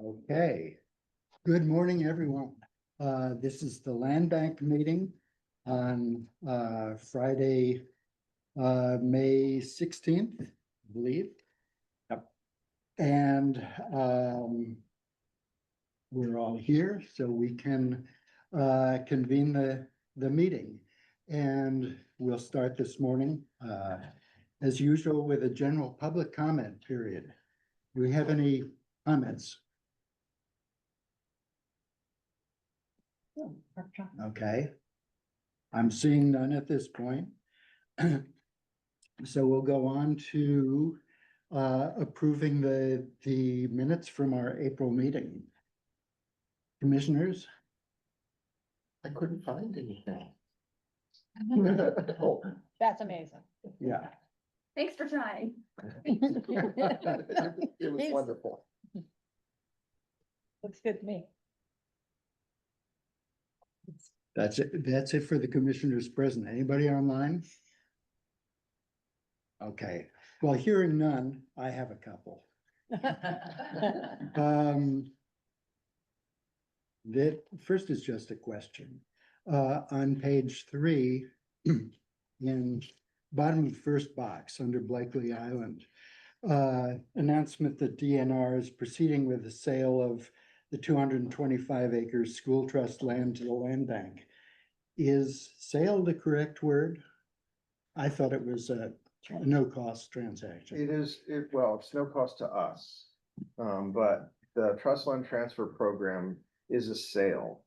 Okay, good morning, everyone. This is the Land Bank meeting on Friday, May 16th, I believe. Yep. And we're all here, so we can convene the meeting. And we'll start this morning, as usual, with a general public comment period. Do we have any comments? Okay. I'm seeing none at this point. So we'll go on to approving the minutes from our April meeting. Commissioners? I couldn't find anything. That's amazing. Yeah. Thanks for trying. It was wonderful. Looks good to me. That's it. That's it for the commissioners present. Anybody online? Okay, well, hearing none, I have a couple. The first is just a question. On page 3, in bottom of the first box under Blakely Island, announcement that DNR is proceeding with the sale of the 225 acres school trust land to the land bank. Is sale the correct word? I thought it was a no cost transaction. It is, well, it's no cost to us. But the trust land transfer program is a sale.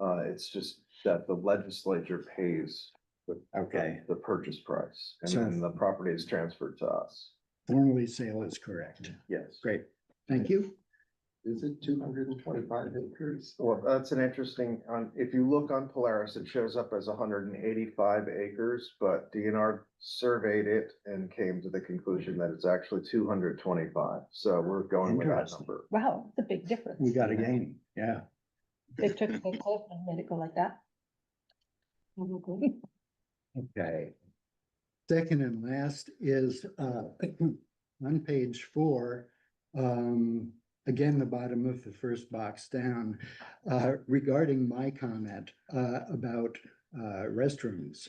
It's just that the legislature pays Okay, the purchase price, and So- then the property is transferred to us. formally sale is correct. Yes. Great, thank you. Is it 225 acres? Well, that's an interesting, if you look on Polaris, it shows up as 185 acres, but DNR surveyed it and came to the conclusion that it's actually 225. So we're going with that Interesting. number. Wow, it's a big difference. We got a gain, yeah. They took a clip and made it go like that. Okay. Second and last is on page 4, again, the bottom of the first box down, regarding my comment about restrooms.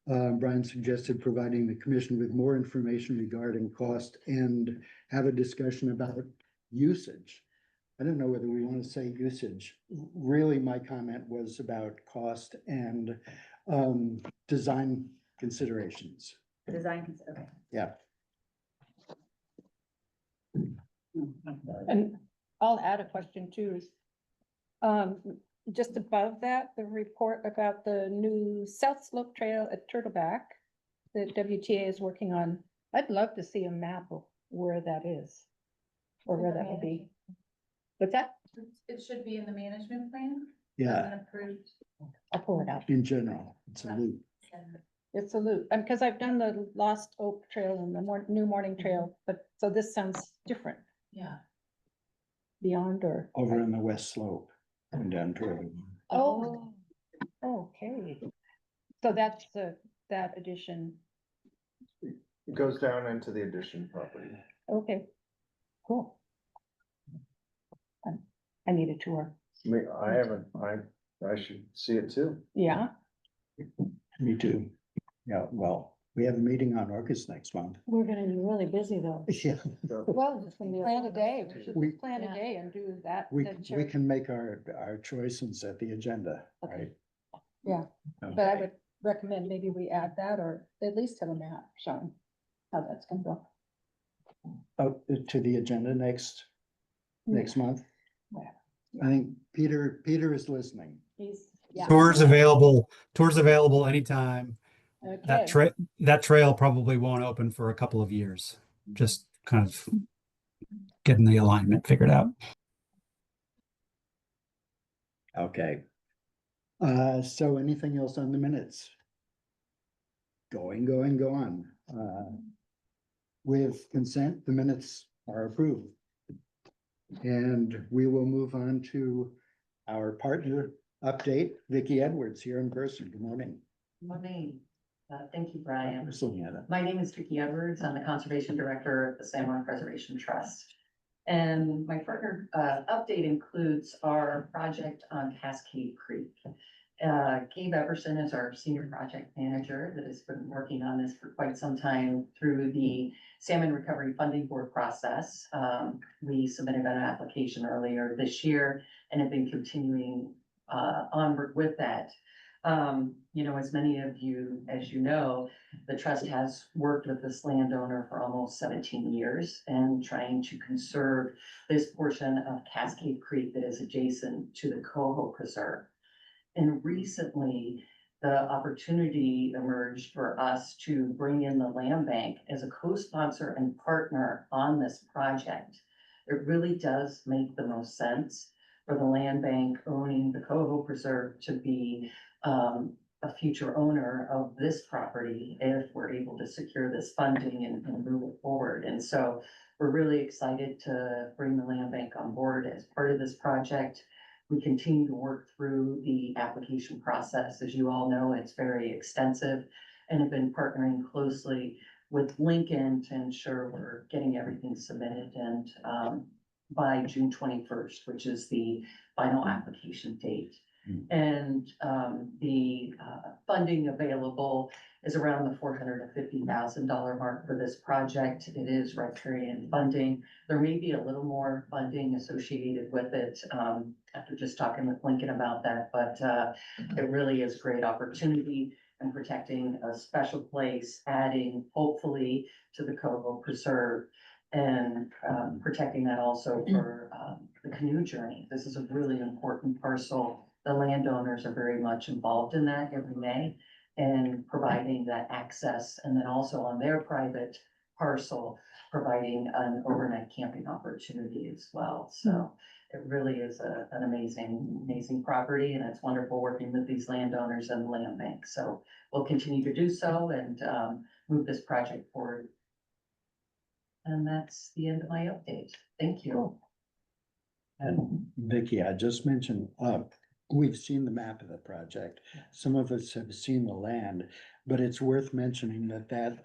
Brian suggested providing the commission with more information regarding cost and have a discussion about usage. I don't know whether we want to say usage. Really, my comment was about cost and design considerations. Design, okay. Yeah. And I'll add a question too. Just above that, the report about the new South Slope Trail at Turtleback that WTA is working on. I'd love to see a map of where that is. Or where that would be. What's that? It should be in the management plan. Yeah, Approved. I'll pull it out. in general, it's a loop. It's a loop, and because I've done the Lost Oak Trail and the New Morning Trail, but so this sounds different. Yeah. Beyond or? Over on the west slope and down toward. Oh, okay. So that's that addition. It goes down into the addition property. Okay, cool. I need a tour. I haven't, I should see it too. Yeah, Me too. Yeah, well, we have a meeting on Orcas next month. we're gonna be really busy though. Yeah, Well, plan a day, we We- should plan a day and do that. we that we church. can make our choices at the agenda, right? Yeah, but I would recommend maybe we add that or at least have a map showing how that's gonna go. Oh, to the agenda next month. Yeah. I think Peter is listening. He's, yeah. Tours available anytime. Okay. That trail probably won't open for a couple of years. Just kind of getting the alignment figured out. Okay. So anything else on the minutes? Go on. With consent, the minutes are approved. And we will move on to our partner update, Vicki Edwards here in person. Good morning. Morning. Thank you, Brian. Where's Leanna? My name is Vicki Edwards. I'm the Conservation Director at the San Juan Preservation Trust. And my partner, update includes our project on Cascade Creek. Gabe Everson is our senior project manager that has been working on this for quite some time through the Salmon Recovery Funding Board process. We submitted an application earlier this year and have been continuing onward with that. You know, as many of you, as you know, the trust has worked with this landowner for almost 17 years and trying to conserve this portion of Cascade Creek that is adjacent to the Coho Preserve. And recently, the opportunity emerged for us to bring in the land bank as a co-sponsor and partner on this project. It really does make the most sense for the land bank owning the Coho Preserve to be a future owner of this property if we're able to secure this funding and move it forward. And so we're really excited to bring the land bank on board as part of this project. We continue to work through the application process. As you all know, it's very extensive and have been partnering closely with Lincoln to ensure we're getting everything submitted and by June 21st, which is the final application date. And the funding available is around the $450,000 mark for this project. It is riparian funding. There may be a little more funding associated with it after just talking with Lincoln about that, but it really is a great opportunity and protecting a special place, adding hopefully to the Coho Preserve and protecting that also for the canoe journey. This is a really important parcel. The landowners are very much involved in that every May and providing that access. And then also on their private parcel, providing an overnight camping opportunity as well. So it really is an amazing property, and it's wonderful working with these landowners and the land bank. So we'll continue to do so and move this project forward. And that's the end of my update. Thank you. And Vicky, I just mentioned, we've seen the map of the project. Some of us have seen the land, but it's worth mentioning that that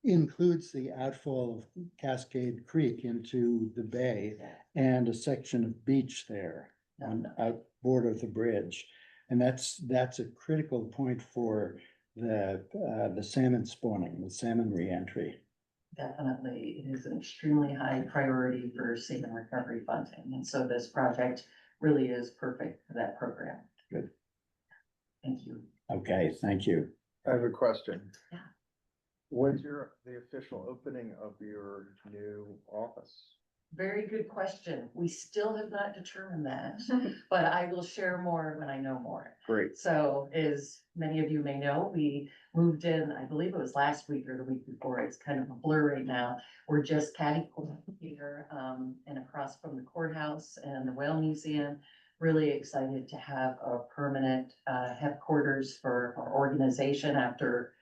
includes the outfall of Cascade Creek into the bay and a section of beach there on outboard of the bridge. And that's a critical point for the salmon spawning, the salmon reentry. Definitely, it is an extremely high priority for salmon recovery funding, and so this project really is perfect for that program. Good. Thank you. Okay, thank you. I have a question. Yeah. When's the official opening of your new office? Very good question. We still have not determined that, but I will share more when I know more. Great. So as many of you may know, we moved in, I believe it was last week or the week before. It's kind of a blur right now. We're just catty-corner here and across from the courthouse and the Whale Museum. Really excited to have a permanent headquarters for our organization after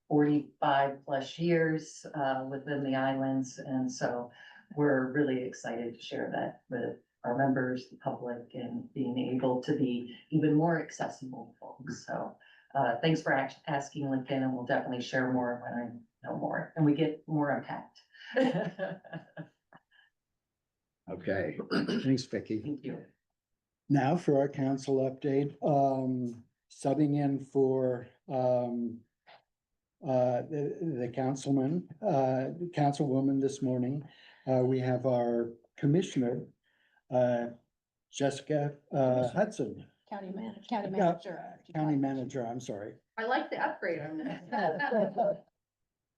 45 plus years within the islands. And so we're really excited to share that with our members, the public, and being able to be even more accessible to folks. So thanks for asking, Lincoln, and we'll definitely share more when I know more and we get more unpacked. Okay, thanks, Vicky. Thank you. Now for our council update, subbing in for the councilman, councilwoman this morning. We have our commissioner, Jessica Hudson. County manager. County manager, I'm sorry. I like the upgrade on that.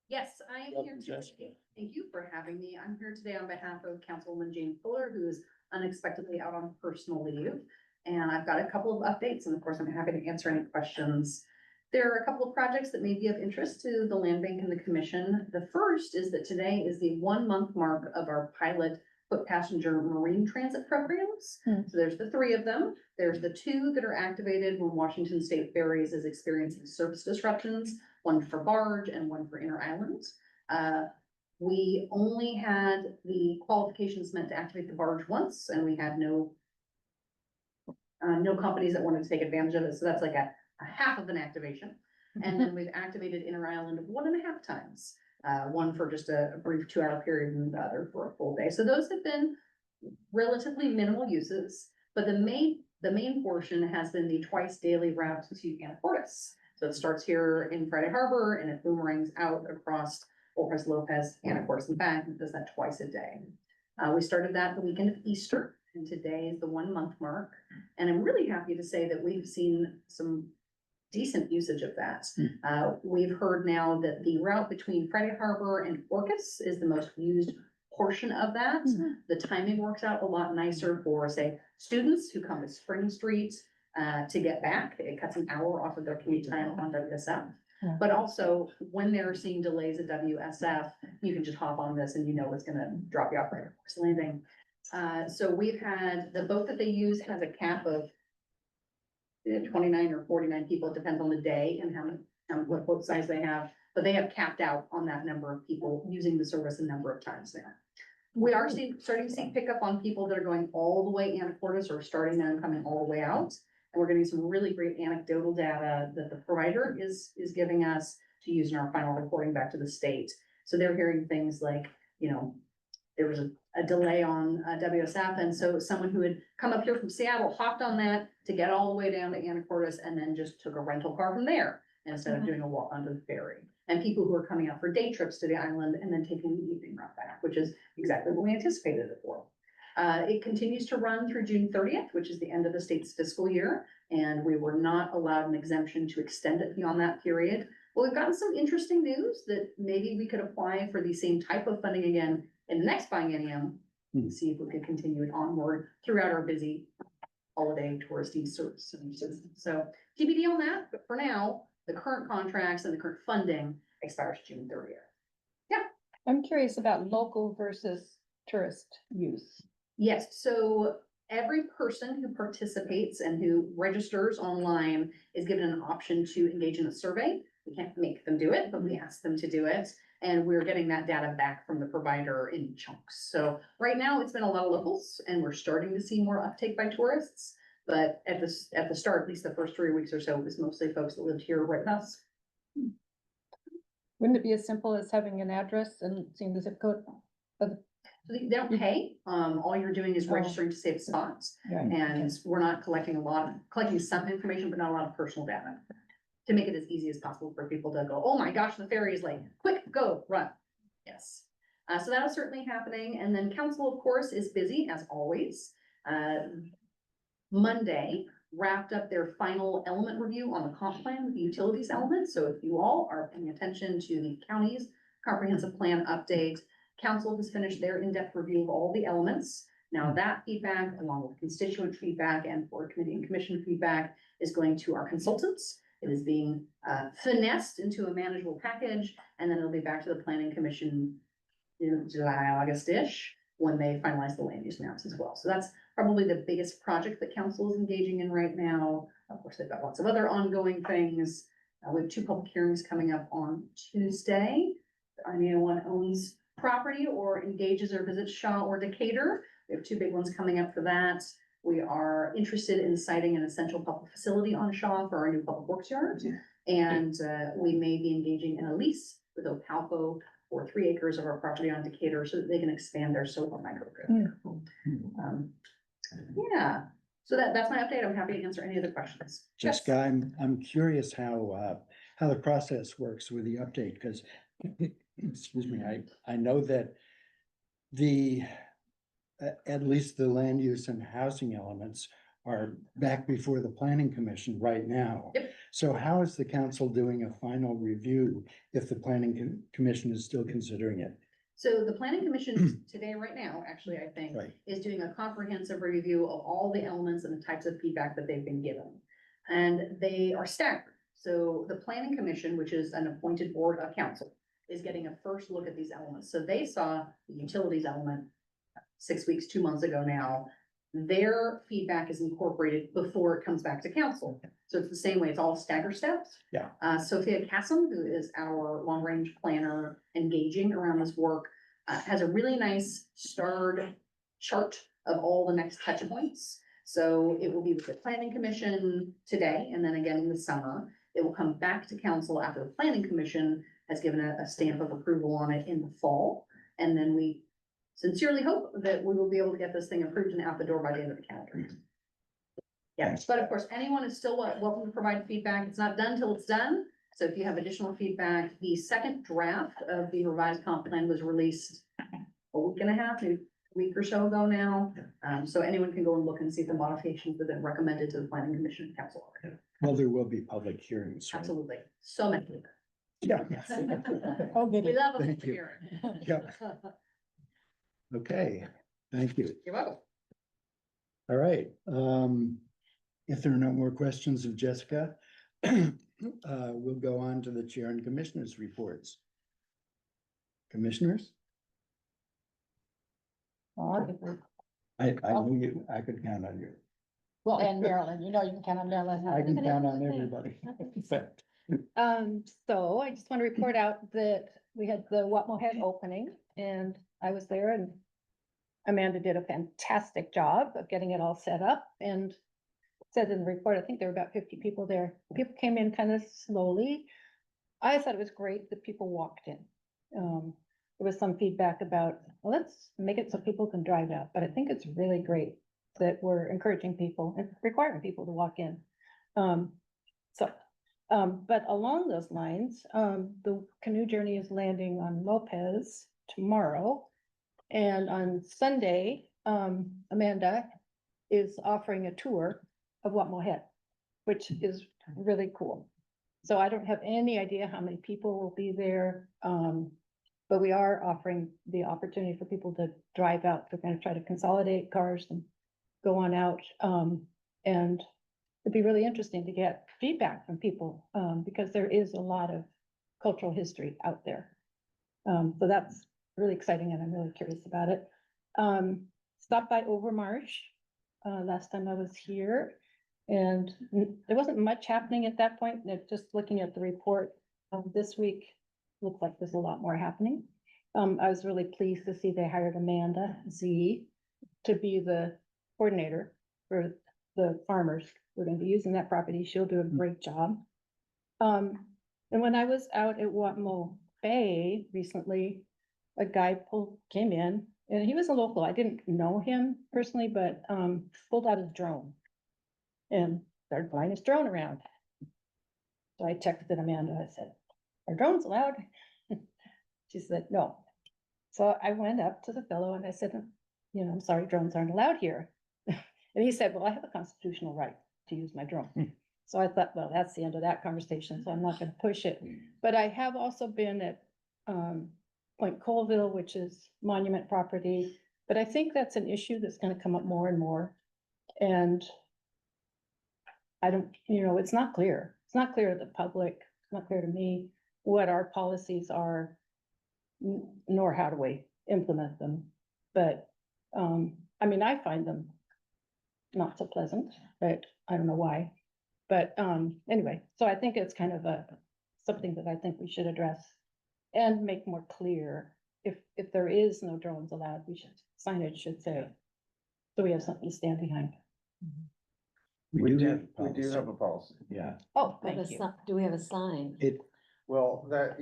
Yes, I am here Welcome, today. Jessica. Thank you for having me. I'm here today on behalf of Councilwoman Jane Fuller, who is unexpectedly out on personal leave. And I've got a couple of updates, and of course, I'm happy to answer any questions. There are a couple of projects that may be of interest to the land bank and the commission. The first is that today is the 1 month mark of our pilot foot passenger marine transit programs. Hmm. So there's the 3 of them. There's the 2 that are activated when Washington State Ferries is experiencing service disruptions, one for barge and one for inter islands. We only had the qualifications meant to activate the barge once, and we had no companies that wanted to take advantage of it. So that's like a half of an activation. And then we've activated inter-island 1.5 times. One for just a brief 2-hour period and the other for a full day. So those have been relatively minimal uses, but the main portion has been the twice daily route to Anacortes. So it starts here in Friday Harbor and it boomerangs out across Ojos Lopez, Anacortes and back, and does that twice a day. We started that the weekend of Easter, and today is the 1 month mark. And I'm really happy to say that we've seen some decent usage of that. We've heard now that the route between Friday Harbor and Orcas is the most used portion of that. The timing works out a lot nicer for, say, students who come to Spring Street to get back. It cuts an hour off of their commute time on WSF. Yeah. But also, when they're seeing delays at WSF, you can just hop on this and you know it's gonna drop you off right at Forest Landing. So we've had, the boat that they use has a cap of 29 or 49 people, it depends on the day and what boat size they have. But they have capped out on that number of people using the service a number of times there. We are starting to see pickup on people that are going all the way Anacortes or starting there and coming all the way out. And we're getting some really great anecdotal data that the provider is giving us to use in our final reporting back to the state. So they're hearing things like, you know, there was a delay on WSF, and so someone who had come up here from Seattle hopped on that to get all the way down to Anacortes and then just took a rental car from there instead of doing a walk onto the ferry. And people who are coming out for day trips to the island and then taking the evening route back, which is exactly what we anticipated it for. It continues to run through June 30th, which is the end of the state's fiscal year, and we were not allowed an exemption to extend it beyond that period. Well, we've gotten some interesting news that maybe we could apply for the same type of funding again in the next biennium, and see if we could continue it onward throughout our busy holiday touristy services. So TBD on that, but for now, the current contracts and the current funding expires June 30th. I'm curious about local versus tourist use. Yes, so every person who participates and who registers online is given an option to engage in a survey. We can't make them do it, but we ask them to do it. And we're getting that data back from the provider in chunks. So right now, it's been a lot of locals and we're starting to see more uptake by tourists. But at the start, at least the first 3 weeks or so, it was mostly folks that lived here right with us. Wouldn't it be as simple as having an address and seeing the zip code? So they don't pay. All you're doing is Oh. registering to save spots. And we're not collecting collecting some information, but not a lot of personal data. To make it as easy as possible for people to go, oh my gosh, the ferry is late, quick, go, run. Yes. So that is certainly happening. And then council, of course, is busy as always. Monday wrapped up their final element review on the comp plan, the utilities element. So if you all are paying attention to the county's comprehensive plan update, council has finished their in-depth review of all the elements. Now that feedback, along with constituent feedback and board committee and commission feedback, is going to our consultants. It is being finessed into a manageable package, and then it'll be back to the planning commission in July, August-ish, when they finalize the land use maps as well. So that's probably the biggest project that council is engaging in right now. Of course, they've got lots of other ongoing things. We have 2 public hearings coming up on Tuesday. If anyone owns property or engages or visits Shaw or Decatur, we have 2 big ones coming up for that. We are interested in citing an essential public facility on Shaw for our new public works yard. And we may be engaging in a lease with Opalco for 3 acres of our property on Decatur so that they can expand their solar microgrid. Yeah, so that's my update. I'm happy to answer any other questions. Yes. Jessica, I'm curious how the process works with the update, because, excuse me, I know that at least the land use and housing elements are back before the planning commission right now. Yep. So how is the council doing a final review if the planning commission is still considering it? So the planning commission today, right now, actually, I think, Right. is doing a comprehensive review of all the elements and the types of feedback that they've been given. And they are staggered. So the planning commission, which is an appointed board of council, is getting a first look at these elements. So they saw the utilities element 6 weeks, 2 months ago now. Their feedback is incorporated before it comes back to council. So it's the same way, it's all staggered steps. Yeah. Sophia Cassim, who is our long-range planner engaging around this work, has a really nice starred chart of all the next touch points. So it will be with the planning commission today, and then again in the summer. It will come back to council after the planning commission has given a stamp of approval on it in the fall. And then we sincerely hope that we will be able to get this thing approved and out the door by the end of the calendar year. Yes, but of course, anyone is still welcome to provide feedback. It's not done till it's done. So if you have additional feedback, the second draft of the revised comp plan was released a week and a half, a week or so ago now. So anyone can go and look and see if the modifications have been recommended to the planning commission and council. Well, there will be public hearings. right? Absolutely, so many. Yeah. Oh, We goody. love a Thank you. hearing. Yeah. Okay, thank you. You're welcome. All right, if there are no more questions of Jessica, we'll go on to the chair and commissioners' reports. Commissioners? I knew you, I could count on you. Well, and Marilyn, you know, you can count on Marilyn. I can count on everybody. So I just want to report out that we had the Watmo Head opening and I was there and Amanda did a fantastic job of getting it all set up and said in the report, I think there were about 50 people there. People came in kind of slowly. I thought it was great that people walked in. There was some feedback about, well, let's make it so people can drive out, but I think it's really great that we're encouraging people and requiring people to walk in. But along those lines, the canoe journey is landing on Lopez tomorrow. And on Sunday, Amanda is offering a tour of Watmo Head, which is really cool. So I don't have any idea how many people will be there. But we are offering the opportunity for people to drive out. They're going to try to consolidate cars and go on out. And it'd be really interesting to get feedback from people, because there is a lot of cultural history out there. So that's really exciting and I'm really curious about it. Stopped by Overmarsh, last time I was here. And there wasn't much happening at that point. Just looking at the report, this week, looked like there's a lot more happening. I was really pleased to see they hired Amanda Z to be the coordinator for the farmers who are going to be using that property. She'll do a great job. And when I was out at Watmo Bay recently, a guy came in and he was a local. I didn't know him personally, but pulled out his drone and started flying his drone around. So I texted Amanda. I said, "Are drones allowed?" She said, "No." So I went up to the fellow and I said, "You know, I'm sorry, drones aren't allowed here." And he said, "Well, I have a constitutional right to use my drone." So I thought, well, that's the end of that conversation, so I'm not gonna push it. But I have also been at Point Colville, which is monument property, but I think that's an issue that's gonna come up more and more. And I don't, you know, it's not clear. It's not clear to the public, it's not clear to me what our policies are, nor how do we implement them. But, I mean, I find them not so pleasant, but I don't know why. But, anyway, so I think it's kind of something that I think we should address and make more clear. If there is no drones allowed, signage should say, so we have something to stand behind. We do have a policy. Yeah, Oh, thank you. Do we have a sign? Well, that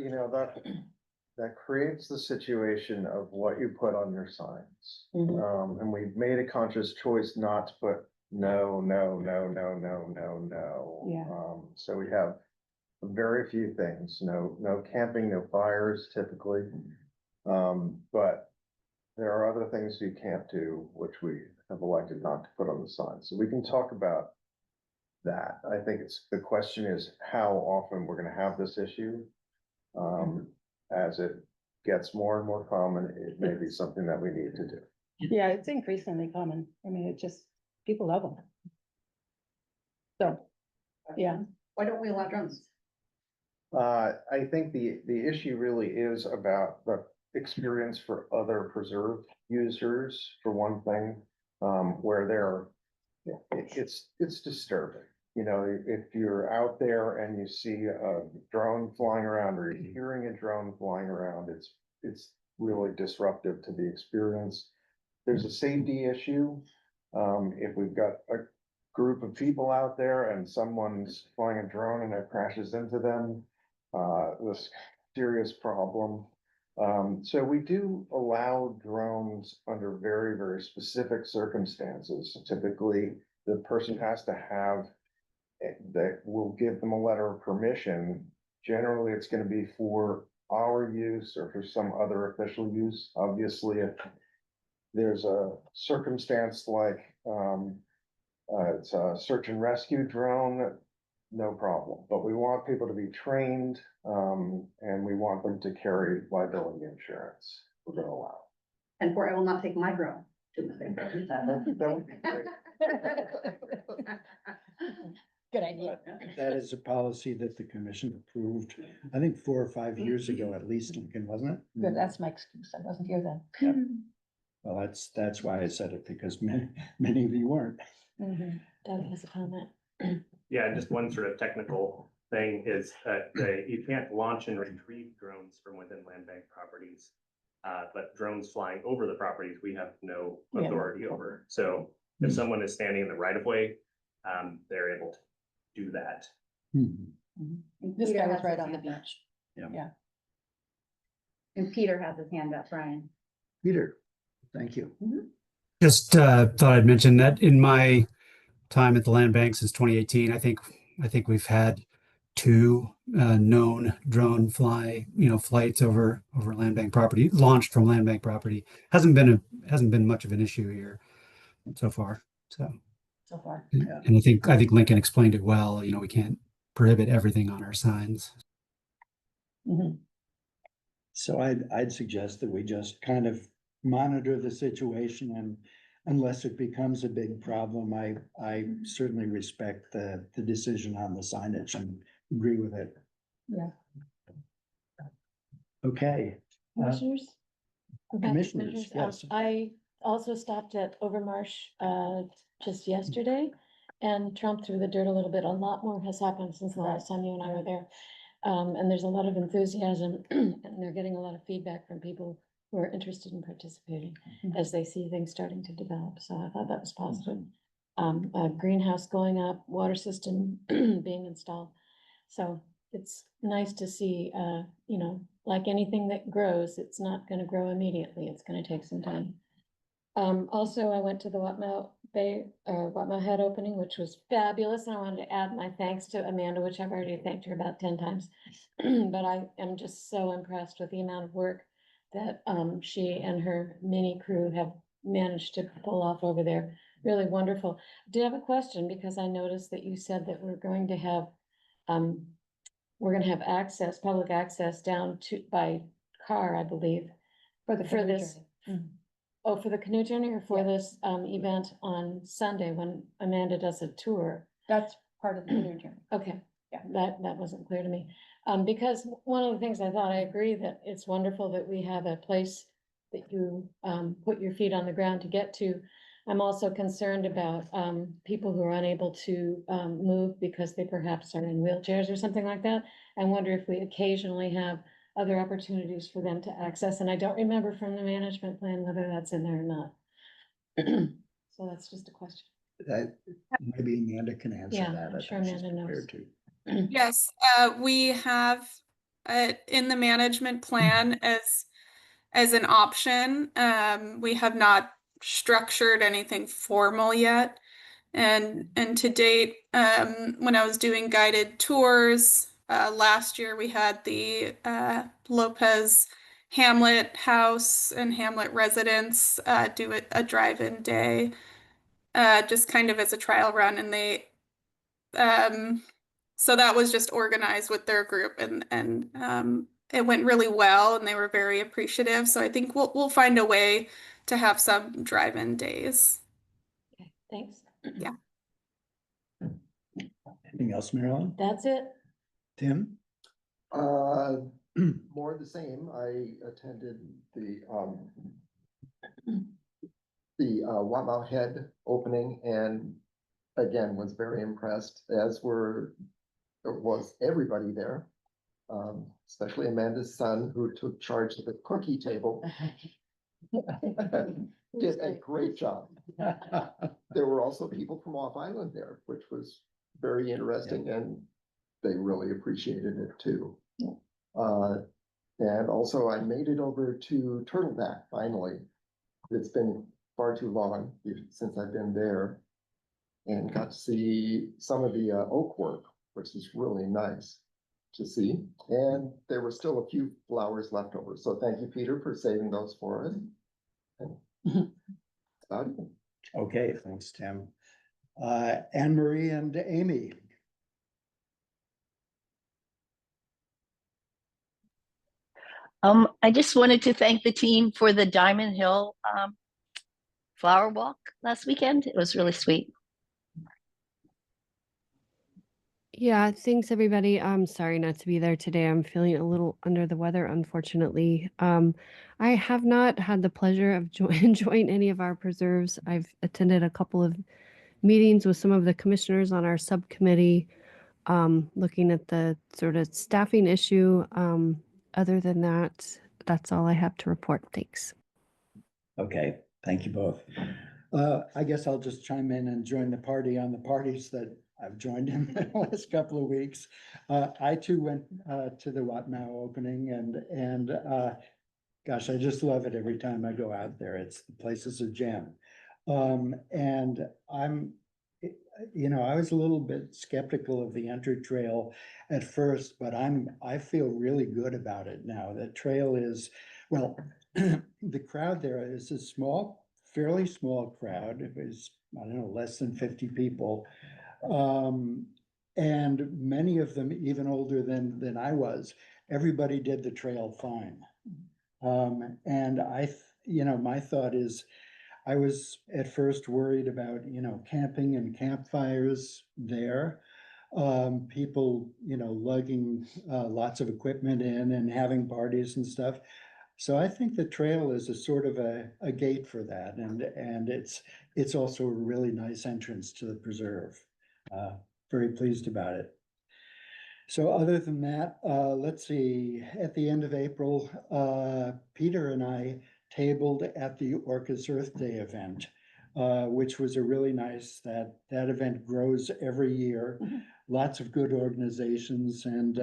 creates the situation of what you put on your signs. Mhm. And we've made a conscious choice not to put no, no, no, no, no, no, no. Yeah. So we have very few things, no camping, no fires typically. But there are other things you can't do, which we have elected not to put on the sign. So we can talk about that. I think the question is how often we're gonna have this issue. As it gets more and more common, it may be something that we need to do. Yeah, it's increasingly common. I mean, it just, people love them. So, yeah, Why don't we allow drones? I think the issue really is about the experience for other preserve users, for one thing, where it's disturbing. You know, if you're out there and you see a drone flying around or you're hearing a drone flying around, it's really disruptive to the experience. There's a safety issue. If we've got a group of people out there and someone's flying a drone and it crashes into them, this serious problem. So we do allow drones under very, very specific circumstances. Typically, the person has to have, that will give them a letter of permission. Generally, it's gonna be for our use or for some other official use. Obviously, if there's a circumstance like, it's a search and rescue drone, no problem, but we want people to be trained, and we want them to carry liability insurance. We're gonna allow. And for, I will not take my drone to the thing. That would be great. Good idea. That is a policy that the commission approved, I think 4 or 5 years ago at least, Lincoln, wasn't it? Good, that's my excuse. I wasn't here then. Well, that's why I said it, because many of you weren't. Doug has a comment. Yeah, and just one sort of technical thing is that you can't launch and retrieve drones from within land bank properties. But drones flying over the properties, we have no Yeah. authority over. So if someone is standing in the right of way, they're able to do that. Mhm. This Peter guy has was right his on the hand up. beach. And Peter has his hand up, Brian. Peter, thank you. Just thought I'd mention that in my time at the land bank since 2018, I think we've had 2 known drone flights over land bank property, launched from land bank property. Hasn't been much of an issue here so far. So far. and I think Lincoln explained it well. We can't prohibit everything on our signs. So I'd suggest that we just kind of monitor the situation, and unless it becomes a big problem, I certainly respect the decision on the signage and agree with it. Yeah. Okay, Commissioners? Commissioners, yes. I also stopped at Overmarsh, just yesterday and tromped through the dirt a little bit. A lot more has happened since the last time you and I were there. And there's a lot of enthusiasm and they're getting a lot of feedback from people who are interested in participating as they see things starting to develop. So I thought that was positive. A greenhouse going up, water system being installed. So it's nice to see, like anything that grows, it's not gonna grow immediately. It's gonna take some time. Also, I went to the Watmel Head opening, which was fabulous, and I wanted to add my thanks to Amanda, which I've already thanked her about 10 times. But I am just so impressed with the amount of work that she and her mini crew have managed to pull off over there. Really wonderful. I did have a question, because I noticed that you said that we're going to have access, public access down to by car, I believe, For the for canoe this. journey. Oh, for the canoe journey or for Yeah. this event on Sunday when Amanda does a tour? That's part of the canoe journey. Okay. Yeah. That wasn't clear to me. Because one of the things I thought, I agree that it's wonderful that we have a place that you put your feet on the ground to get to. I'm also concerned about people who are unable to move because they perhaps are in wheelchairs or something like that. I wonder if we occasionally have other opportunities for them to access, and I don't remember from the management plan whether that's in there or not. So that's just a question. That, maybe Amanda can answer Yeah, that. I'm I sure think she's Amanda knows. prepared to. Yes, we have in the management plan as an option. We have not structured anything formal yet. And to date, when I was doing guided tours, last year we had the Lopez Hamlet House and Hamlet residents do a drive-in day, just kind of as a trial run, and they so that was just organized with their group, and it went really well, and they were very appreciative. So I think we'll find a way to have some drive-in days. Okay, thanks. Yeah. Anything else, Marilyn? That's it. Tim? More of the same. I attended the Watmel Head opening and again was very impressed, as was everybody there. Especially Amanda's son, who took charge of the cookie table. Did a great job. There were also people from off island there, which was very interesting, and they really appreciated it too. And also I made it over to Turtleback finally. It's been far too long since I've been there. And got to see some of the oak work, which is really nice to see. And there were still a few flowers left over. So thank you, Peter, for saving those for us. And about it. Okay, thanks, Tim. Anne Marie and Amy. I just wanted to thank the team for the Diamond Hill flower walk last weekend. It was really sweet. Yeah, thanks everybody. I'm sorry not to be there today. I'm feeling a little under the weather, unfortunately. I have not had the pleasure of enjoying any of our preserves. I've attended a couple of meetings with some of the commissioners on our subcommittee, looking at the sort of staffing issue. Other than that, that's all I have to report. Thanks. Okay, thank you both. I guess I'll just chime in and join the party on the parties that I've joined in the last couple of weeks. I too went to the Watmau opening and gosh, I just love it every time I go out there. The place is a gem. And I was a little bit skeptical of the Enter Trail at first, but I feel really good about it now. The trail is, well, the crowd there is a fairly small crowd. It was, I don't know, less than 50 people. And many of them even older than I was. Everybody did the trail fine. And my thought is, I was at first worried about, camping and campfires there. People, lugging lots of equipment in and having parties and stuff. So I think the trail is a sort of a gate for that. And it's also a really nice entrance to the preserve. Very pleased about it. So other than that, let's see, at the end of April, Peter and I tabled at the Orcas Earth Day event, which was a really nice, that event grows every year. Lots of good organizations, and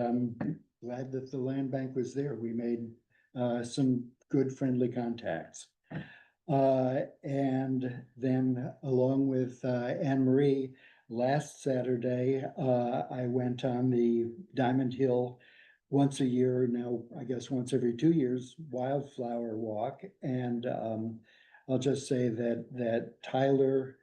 glad that the land bank was there. We made some good friendly contacts. And then along with Anne Marie, last Saturday, I went on the Diamond Hill once a year, now I guess once every 2 years, wildflower walk. And I'll just say that Tyler,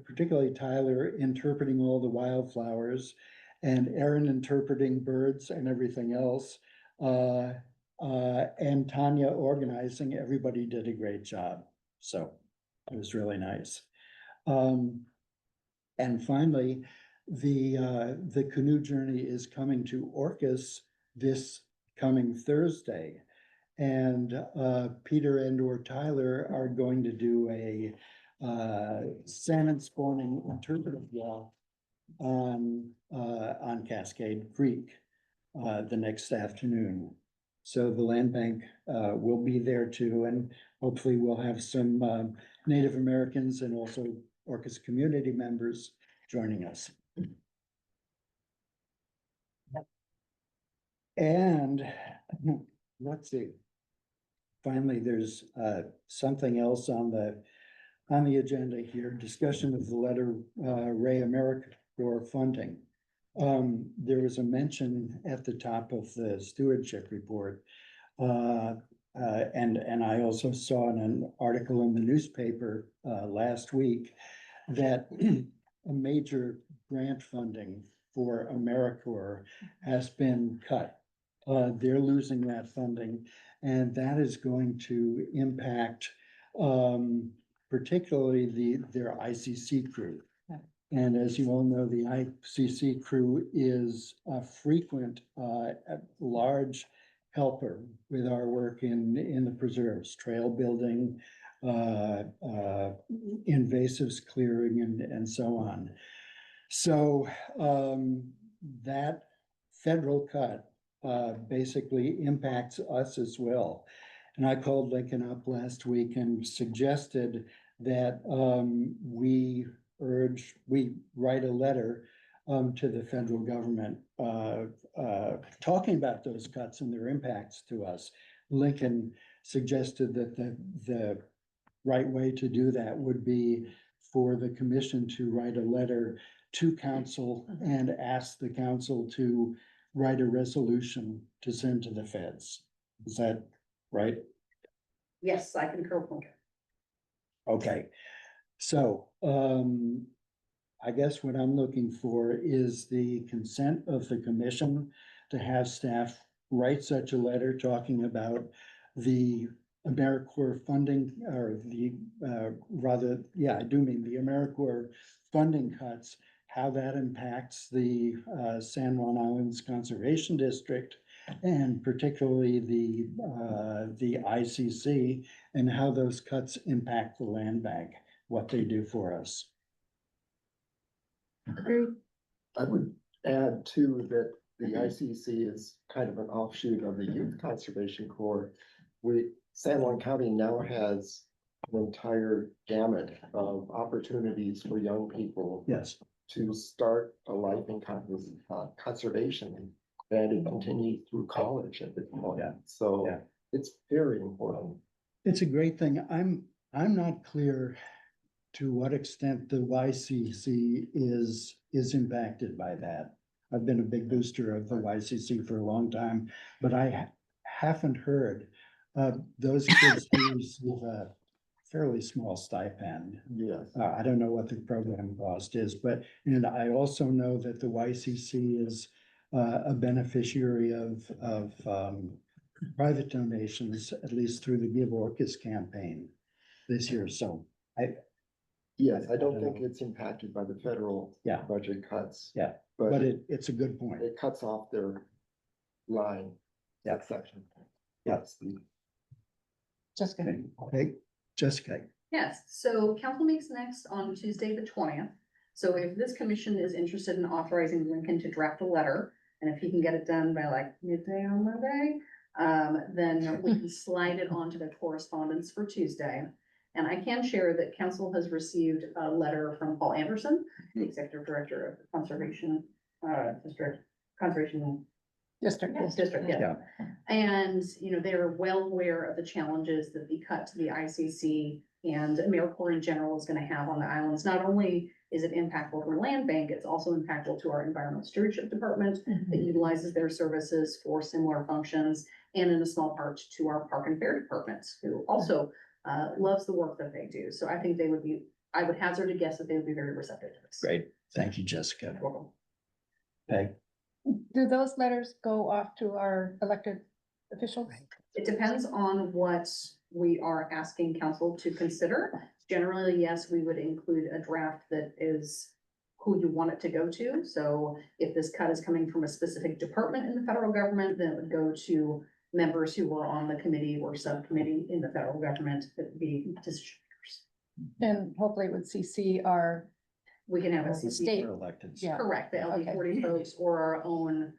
particularly Tyler, interpreting all the wildflowers, and Erin interpreting birds and everything else, and Tanya organizing, everybody did a great job. So it was really nice. And finally, the canoe journey is coming to Orcas this coming Thursday. And Peter and/or Tyler are going to do a salmon spawning interpretive walk on Cascade Creek the next afternoon. So the land bank will be there too, and hopefully we'll have some Native Americans and also Orcas community members joining us. And let's see. Finally, there's something else on the agenda here, discussion of the letter Ray AmeriCorps funding. There was a mention at the top of the stewardship report, and I also saw in an article in the newspaper last week that a major grant funding for AmeriCorps has been cut. They're losing that funding, and that is going to impact particularly their ICC crew. And as you all know, the ICC crew is a frequent, large helper with our work in the preserves, trail building, invasives clearing, and so on. So that federal cut basically impacts us as well. And I called Lincoln up last week and suggested that we write a letter to the federal government, talking about those cuts and their impacts to us. Lincoln suggested that the right way to do that would be for the commission to write a letter to council and ask the council to write a resolution to send to the feds. Is that right? Yes, I concur with Lincoln. Okay, so, I guess what I'm looking for is the consent of the commission to have staff write such a letter talking about the AmeriCorps funding, or the, I do mean the AmeriCorps funding cuts, how that impacts the, San Juan Islands Conservation District, and particularly the ICC, and how those cuts impact the land bank, what they do for us. I would add too that the ICC is kind of an offshoot of the Youth Conservation Corps. San Juan County now has an entire gamut of opportunities for young people Yes. to start a life in conservation, and it continues through college at this point. Yeah. So Yeah. it's very important. It's a great thing. I'm not clear to what extent the YCC is impacted by that. I've been a big booster of the YCC for a long time, but I haven't heard those kids who receive a fairly small stipend. Yes. I don't know what the program cost is, and I also know that the YCC is a beneficiary of private donations, at least through the Give Orcas campaign this year. So Yes, I don't think it's impacted by the federal Yeah. budget cuts. Yeah, But but it's a good point. it cuts off their line. Yeah. That section. Yeah. That's the- Just kidding. Okay, Jessica, Yes, so council meets next on Tuesday, the 20th. So if this commission is interested in authorizing Lincoln to draft a letter, and if he can get it done by like midday on Monday, then we can slide it onto the correspondence for Tuesday. And I can share that council has received a letter from Paul Anderson, the executive director of the Conservation District, yeah. And, they're well aware of the challenges that the cut to the ICC and AmeriCorps in general is gonna have on the islands. Not only is it impactful for land bank, it's also impactful to our environmental stewardship department that utilizes their services for similar functions, and in a small part to our park and fair department, who also loves the work that they do. So I think I would hazard a guess that they would be very receptive to this. great. Thank you, Jessica. Peg, Do those letters go off to our elected officials? It depends on what we are asking council to consider. Generally, yes, we would include a draft that is who you want it to go to. So if this cut is coming from a specific department in the federal government, then it would go to members who were on the committee or subcommittee in the federal government that would be decision makers. And hopefully with CC our We can have a State. for electeds. Yeah. correct, the LD 40 folks or our own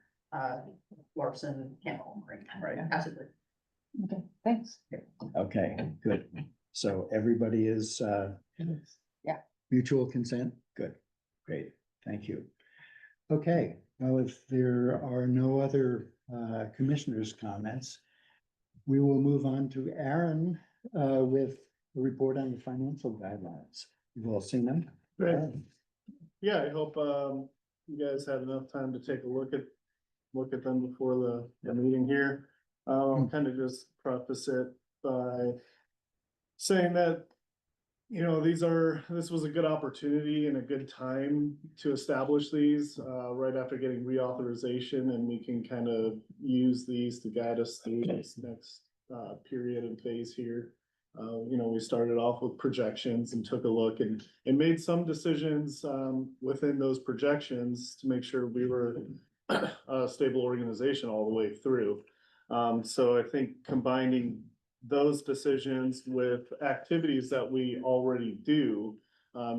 Larson Campbell. Right. Absolutely. Okay, thanks. Okay, good. So everybody is Yeah. mutual consent? Good, great, thank you. Okay, well, if there are no other commissioners' comments, we will move on to Aaron with a report on the financial guidelines. You've all seen them? Great. Yeah, I hope you guys had enough time to take a look at them before the meeting here. I'll kind of just preface it by saying that, this was a good opportunity and a good time to establish these right after getting reauthorization, and we can kind of use these to guide us through this next period and phase here. We started off with projections and took a look and made some decisions within those projections to make sure we were a stable organization all the way through. So I think combining those decisions with activities that we already do,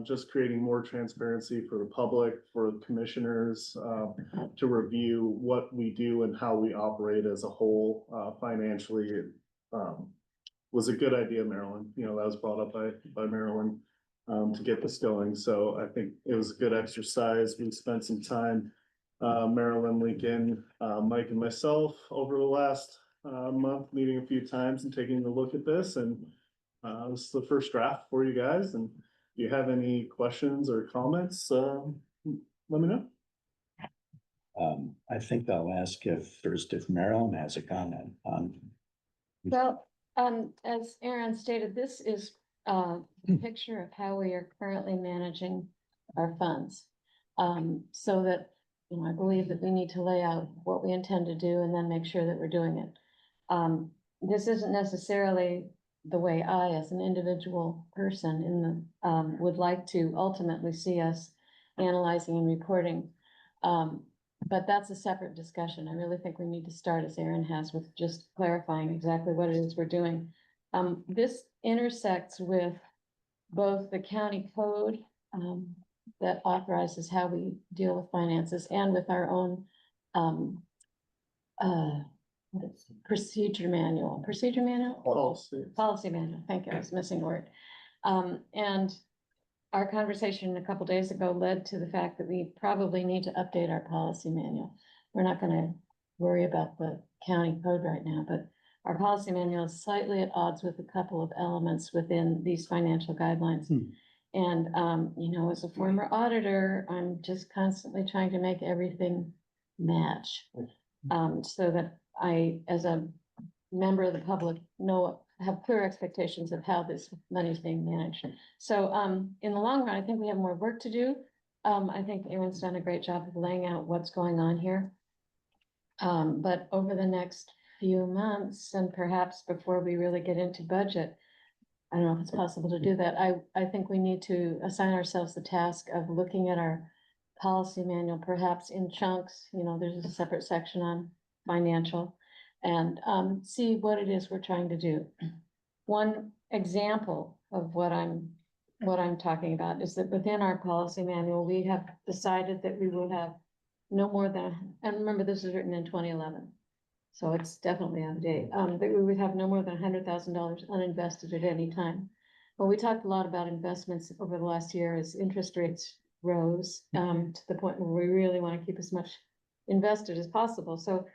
just creating more transparency for the public, for the commissioners, to review what we do and how we operate as a whole financially, was a good idea, Marilyn. That was brought up by Marilyn. to get this going. So I think it was a good exercise. We spent some time, Marilyn, Lincoln, Mike and myself over the last month, meeting a few times and taking a look at this, and this is the first draft for you guys, and if you have any questions or comments, let me know. I think I'll ask if Marilyn has a comment on. Well, as Aaron stated, this is a picture of how we are currently managing our funds. So that, you know, I believe that we need to lay out what we intend to do and then make sure that we're doing it. This isn't necessarily the way I, as an individual person in the, would like to ultimately see us analyzing and reporting. But that's a separate discussion. I really think we need to start, as Aaron has, with just clarifying exactly what it is we're doing. This intersects with both the county code, that authorizes how we deal with finances, and with our own, procedure manual, policy manual. Thank you. I was missing a word. And our conversation a couple days ago led to the fact that we probably need to update our policy manual. We're not gonna worry about the county code right now, but our policy manual is slightly at odds with a couple of elements within these financial guidelines. And, you know, as a former auditor, I'm just constantly trying to make everything match. So that I, as a member of the public, have clear expectations of how this money is being managed. So, in the long run, I think we have more work to do. I think Aaron's done a great job of laying out what's going on here. But over the next few months, and perhaps before we really get into budget, I don't know if it's possible to do that. I think we need to assign ourselves the task of looking at our policy manual, perhaps in chunks. You know, there's a separate section on financial, and see what it is we're trying to do. One example of what I'm talking about is that within our policy manual, we have decided that we will have no more than, and remember, this was written in 2011. So it's definitely out of date, that we would have no more than $100,000 uninvested at any time. Well, we talked a lot about investments over the last year as interest rates rose, to the point where we really want to keep as much invested as possible. So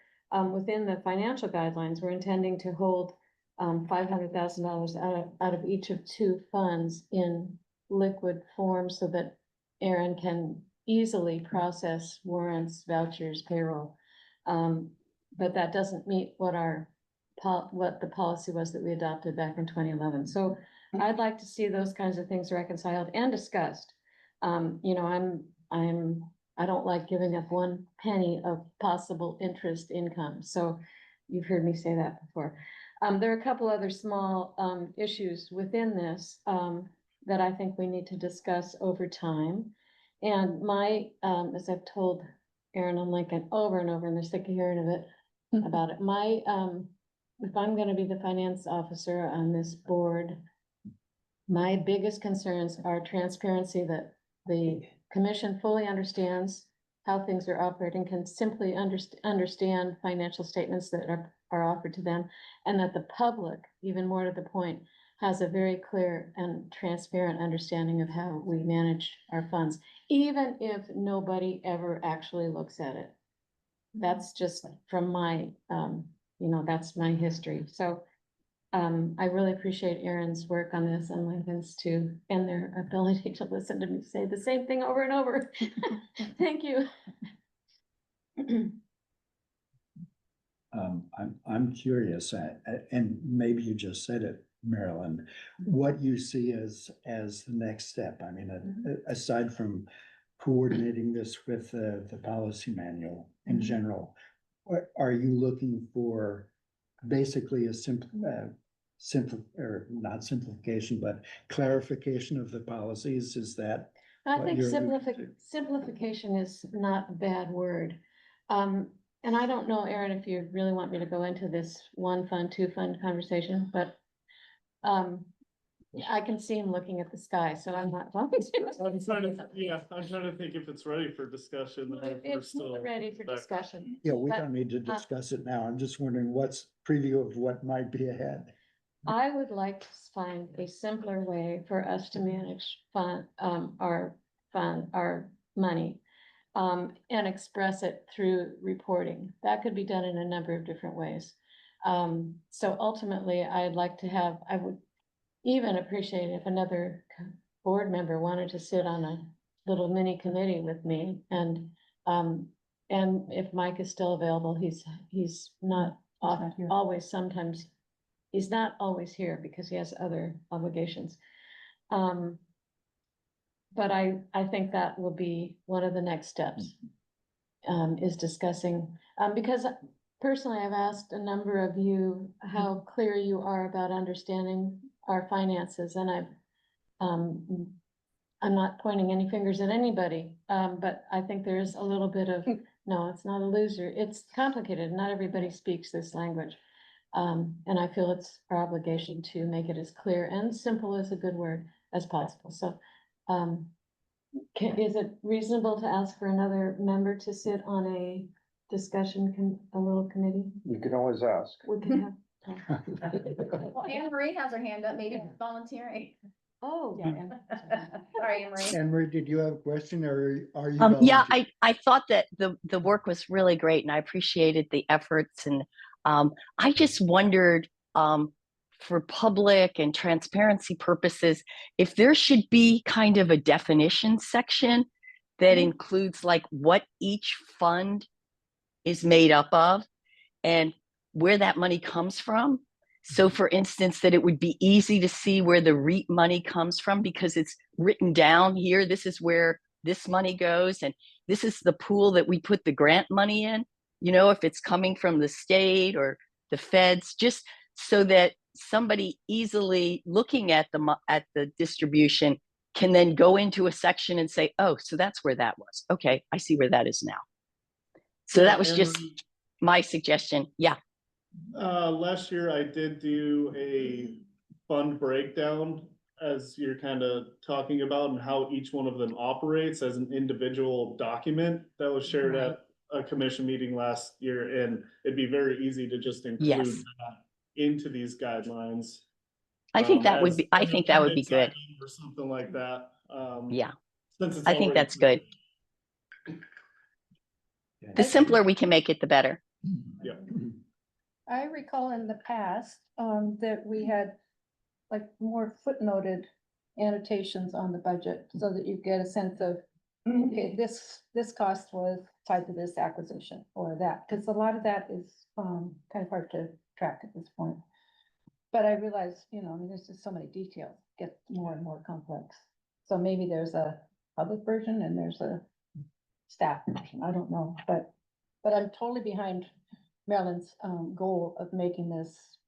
within the financial guidelines, we're intending to hold $500,000 out of each of two funds in liquid form, so that Aaron can easily process warrants, vouchers, payroll. But that doesn't meet what what the policy was that we adopted back in 2011. So I'd like to see those kinds of things reconciled and discussed. You know, I don't like giving up one penny of possible interest income. So you've heard me say that before. There are a couple other small issues within this that I think we need to discuss over time. And my, as I've told Aaron and Lincoln over and over, and they're sick of hearing of it, about it. My, if I'm gonna be the finance officer on this board, my biggest concerns are transparency, that the commission fully understands how things are operating, can simply understand financial statements that are offered to them, and that the public, even more to the point, has a very clear and transparent understanding of how we manage our funds, even if nobody ever actually looks at it. That's just from my, you know, that's my history. So I really appreciate Aaron's work on this, and Lincoln's too, and their ability to listen to me say the same thing over and over. Thank you. I'm curious, and maybe you just said it, Marilyn, what you see as the next step. I mean, aside from coordinating this with the policy manual in general, are you looking for basically a simple, or not simplification, but clarification of the policies? Is that? I what think you're alluding to? simplification is not a bad word. And I don't know, Aaron, if you really want me to go into this one fund, two fund conversation, but I can see him looking at the sky, so I'm not going to. I'm trying to think if it's ready for discussion. It's not ready for discussion. Yeah, we But, don't need to discuss it now. I'm just wondering what's preview of what might be ahead. I would like to find a simpler way for us to manage our money. And express it through reporting. That could be done in a number of different ways. So ultimately, I'd like to have, I would even appreciate if another board member wanted to sit on a little mini committee with me and if Mike is still available, he's not not here. always, sometimes, he's not always here because he has other obligations. But I think that will be one of the next steps, is discussing, because personally, I've asked a number of you how clear you are about understanding our finances, and I'm not pointing any fingers at anybody, but I think there's a little bit of, no, it's not a loser, it's complicated, not everybody speaks this language. And I feel it's our obligation to make it as clear and simple as a good word as possible, so. Is it reasonable to ask for another member to sit on a discussion, a little committee? You can always ask. We can have. Well, Anne Marie has her hand up, maybe volunteering. Oh. Sorry, Anne Marie. Anne Marie, did you have a question or are you? Yeah, volunteering? I thought that the work was really great and I appreciated the efforts and I just wondered for public and transparency purposes, if there should be kind of a definition section that includes like what each fund is made up of and where that money comes from. So for instance, that it would be easy to see where the REIT money comes from because it's written down here, this is where this money goes and this is the pool that we put the grant money in, you know, if it's coming from the state or the feds, just so that somebody easily looking at the distribution can then go into a section and say, oh, so that's where that was. Okay, I see where that is now. So that was just my suggestion. Yeah. Last year I did do a fund breakdown as you're kind of talking about and how each one of them operates as an individual document that was shared at a commission meeting last year. And it'd be very easy to just include that into these guidelines. I think that would be, I think that would be good. Or something like that. Yeah. Since it's I think already- that's good. The simpler we can make it, the better. Yeah. I recall in the past, that we had like more footnoted annotations on the budget so that you get a sense of, okay, this cost was tied to this acquisition or that, because a lot of that is, kind of hard to track at this point. But I realize, you know, I mean, there's just so many details, get more and more complex. So maybe there's a public version and there's a staff version, I don't know, but I'm totally behind Marilyn's, goal of making this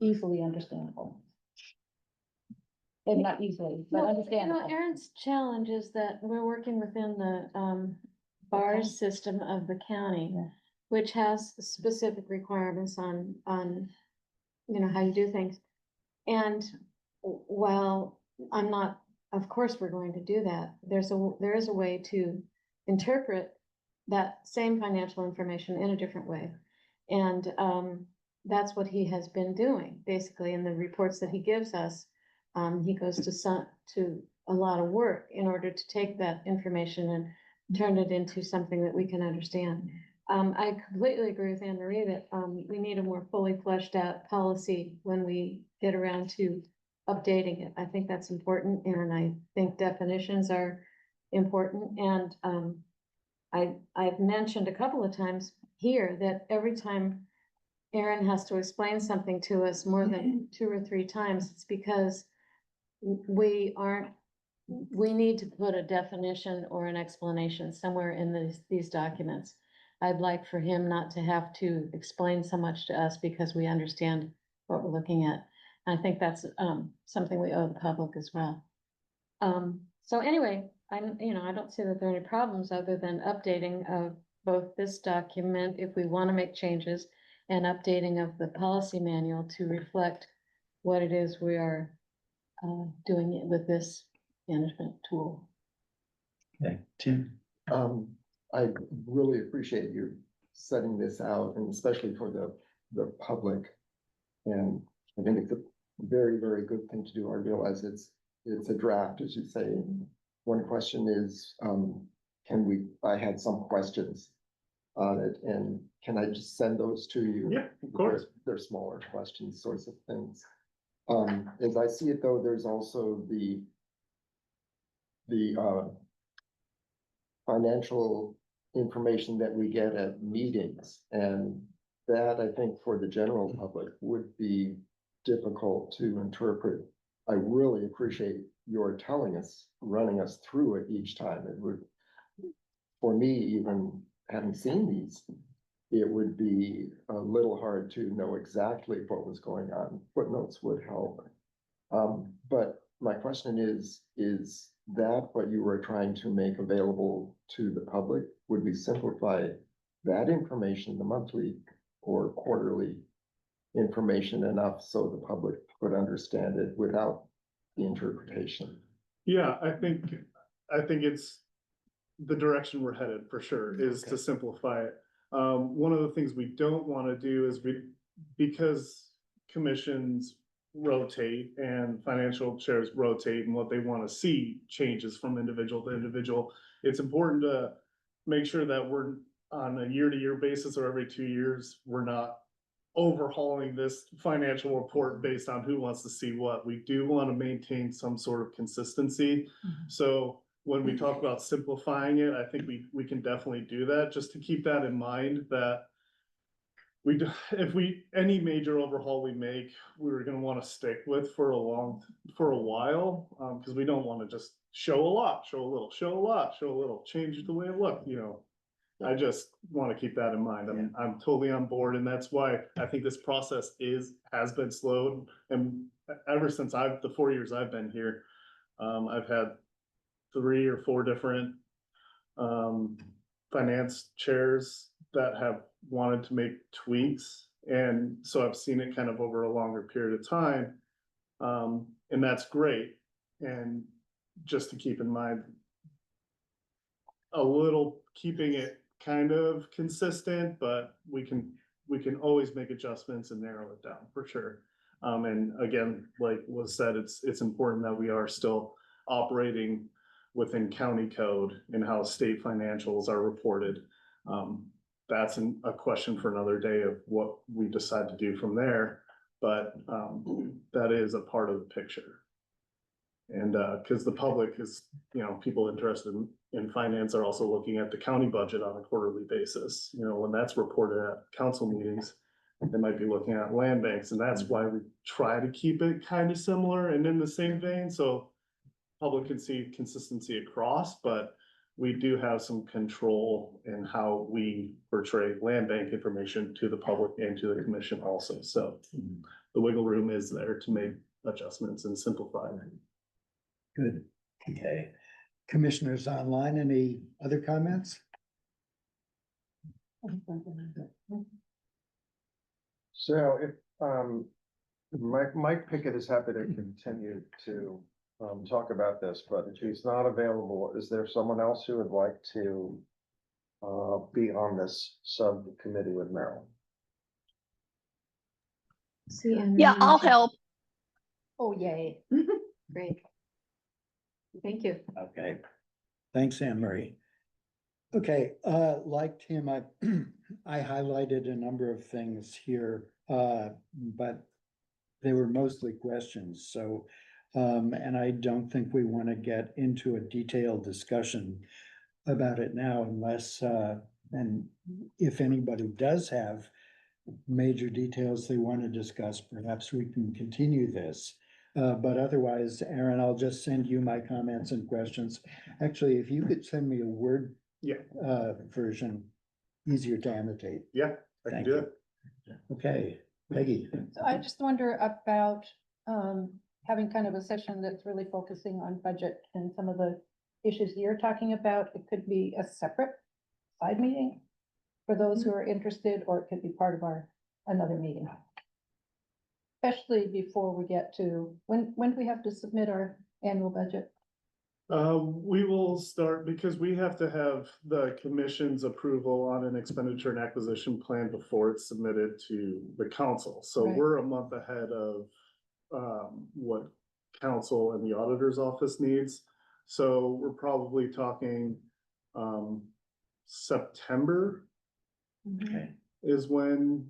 easily understandable. And not easily, but understandable. Erin's challenge is that we're working within the bars system of the county, which has specific requirements on, you know, how you do things. And while I'm not, of course, we're going to do that, there is a way to interpret that same financial information in a different way. And that's what he has been doing, basically, in the reports that he gives us. He goes to a lot of work in order to take that information and turn it into something that we can understand. I completely agree with Anne Marie that we need a more fully fleshed out policy when we get around to updating it. I think that's important, and I think definitions are important. And I've mentioned a couple of times here that every time Erin has to explain something to us more than 2 or 3 times, it's because we need to put a definition or an explanation somewhere in these documents. I'd like for him not to have to explain so much to us because we understand what we're looking at. I think that's something we owe the public as well. So anyway, I don't see that there are any problems other than updating of both this document if we want to make changes and updating of the policy manual to reflect what it is we are doing it with this management tool. Okay, Tim. I really appreciate you setting this out and especially for the public. And I think it's very, very good thing to do. I realize it's a draft, as you say. One question is, I had some questions on it, and can I just send those to you? Yeah, of course. They're smaller questions, sorts of things. As I see it, though, there's also the financial information that we get at meetings, and that, I think, for the general public would be difficult to interpret. I really appreciate your telling us, running us through it each time. It would, for me, even having seen these, it would be a little hard to know exactly what was going on. Footnotes would help. But my question is that what you were trying to make available to the public? Would we simplify that information, the monthly or quarterly information, enough so the public could understand it without the interpretation? Yeah, I think it's the direction we're headed for sure, is to simplify it. One of the things we don't want to do is because commissions rotate and financial chairs rotate and what they want to see changes from individual to individual. It's important to make sure that we're on a year-to-year basis or every 2 years, we're not overhauling this financial report based on who wants to see what. We do want to maintain some sort of consistency. So when we talk about simplifying it, I think we can definitely do that, just to keep that in mind, that any major overhaul we make, we're gonna want to stick with for a while, because we don't want to just show a lot, show a little, show a lot, show a little, change the way it looked, I just want to keep that in mind. I'm totally on board, and that's why I think this process has been slowed. And ever since the 4 years I've been here, I've had 3 or 4 different finance chairs that have wanted to make tweaks. And so I've seen it kind of over a longer period of time. And that's great. And just to keep in mind, keeping it kind of consistent, but we can always make adjustments and narrow it down for sure. And again, like was said, it's important that we are still operating within county code and how state financials are reported. That's a question for another day of what we decide to do from there, but that is a part of the picture. And because the public is, people interested in finance are also looking at the county budget on a quarterly basis. When that's reported at council meetings, they might be looking at land banks, and that's why we try to keep it kind of similar and in the same vein, so public can see consistency across. But we do have some control in how we portray land bank information to the public and to the commission also. So the wiggle room is there to make adjustments and simplify. Good. Okay. Commissioners online, any other comments? So if, Mike Pickett is happy to continue to talk about this, but if he's not available, is there someone else who would like to be on this subcommittee with Marilyn? Yeah, I'll help. Oh, yay. Great. Thank you. Okay. Thanks, Anne Marie. Okay, like Tim, I highlighted a number of things here, but they were mostly questions. So, and I don't think we want to get into a detailed discussion about it now unless, and if anybody does have major details they want to discuss, perhaps we can continue this. But otherwise, Aaron, I'll just send you my comments and questions. Actually, if you could send me a Word version, easier to annotate. Yeah, I can do it. Okay, Peggy. So I just wonder about having kind of a session that's really focusing on budget and some of the issues you're talking about. It could be a separate side meeting for those who are interested, or it could be part of another meeting. Especially before we get to, when do we have to submit our annual budget? We will start, because we have to have the commission's approval on an expenditure and acquisition plan before it's submitted to the council. So Right. we're a month ahead of what council and the auditor's office needs. So we're probably talking, September Okay. is when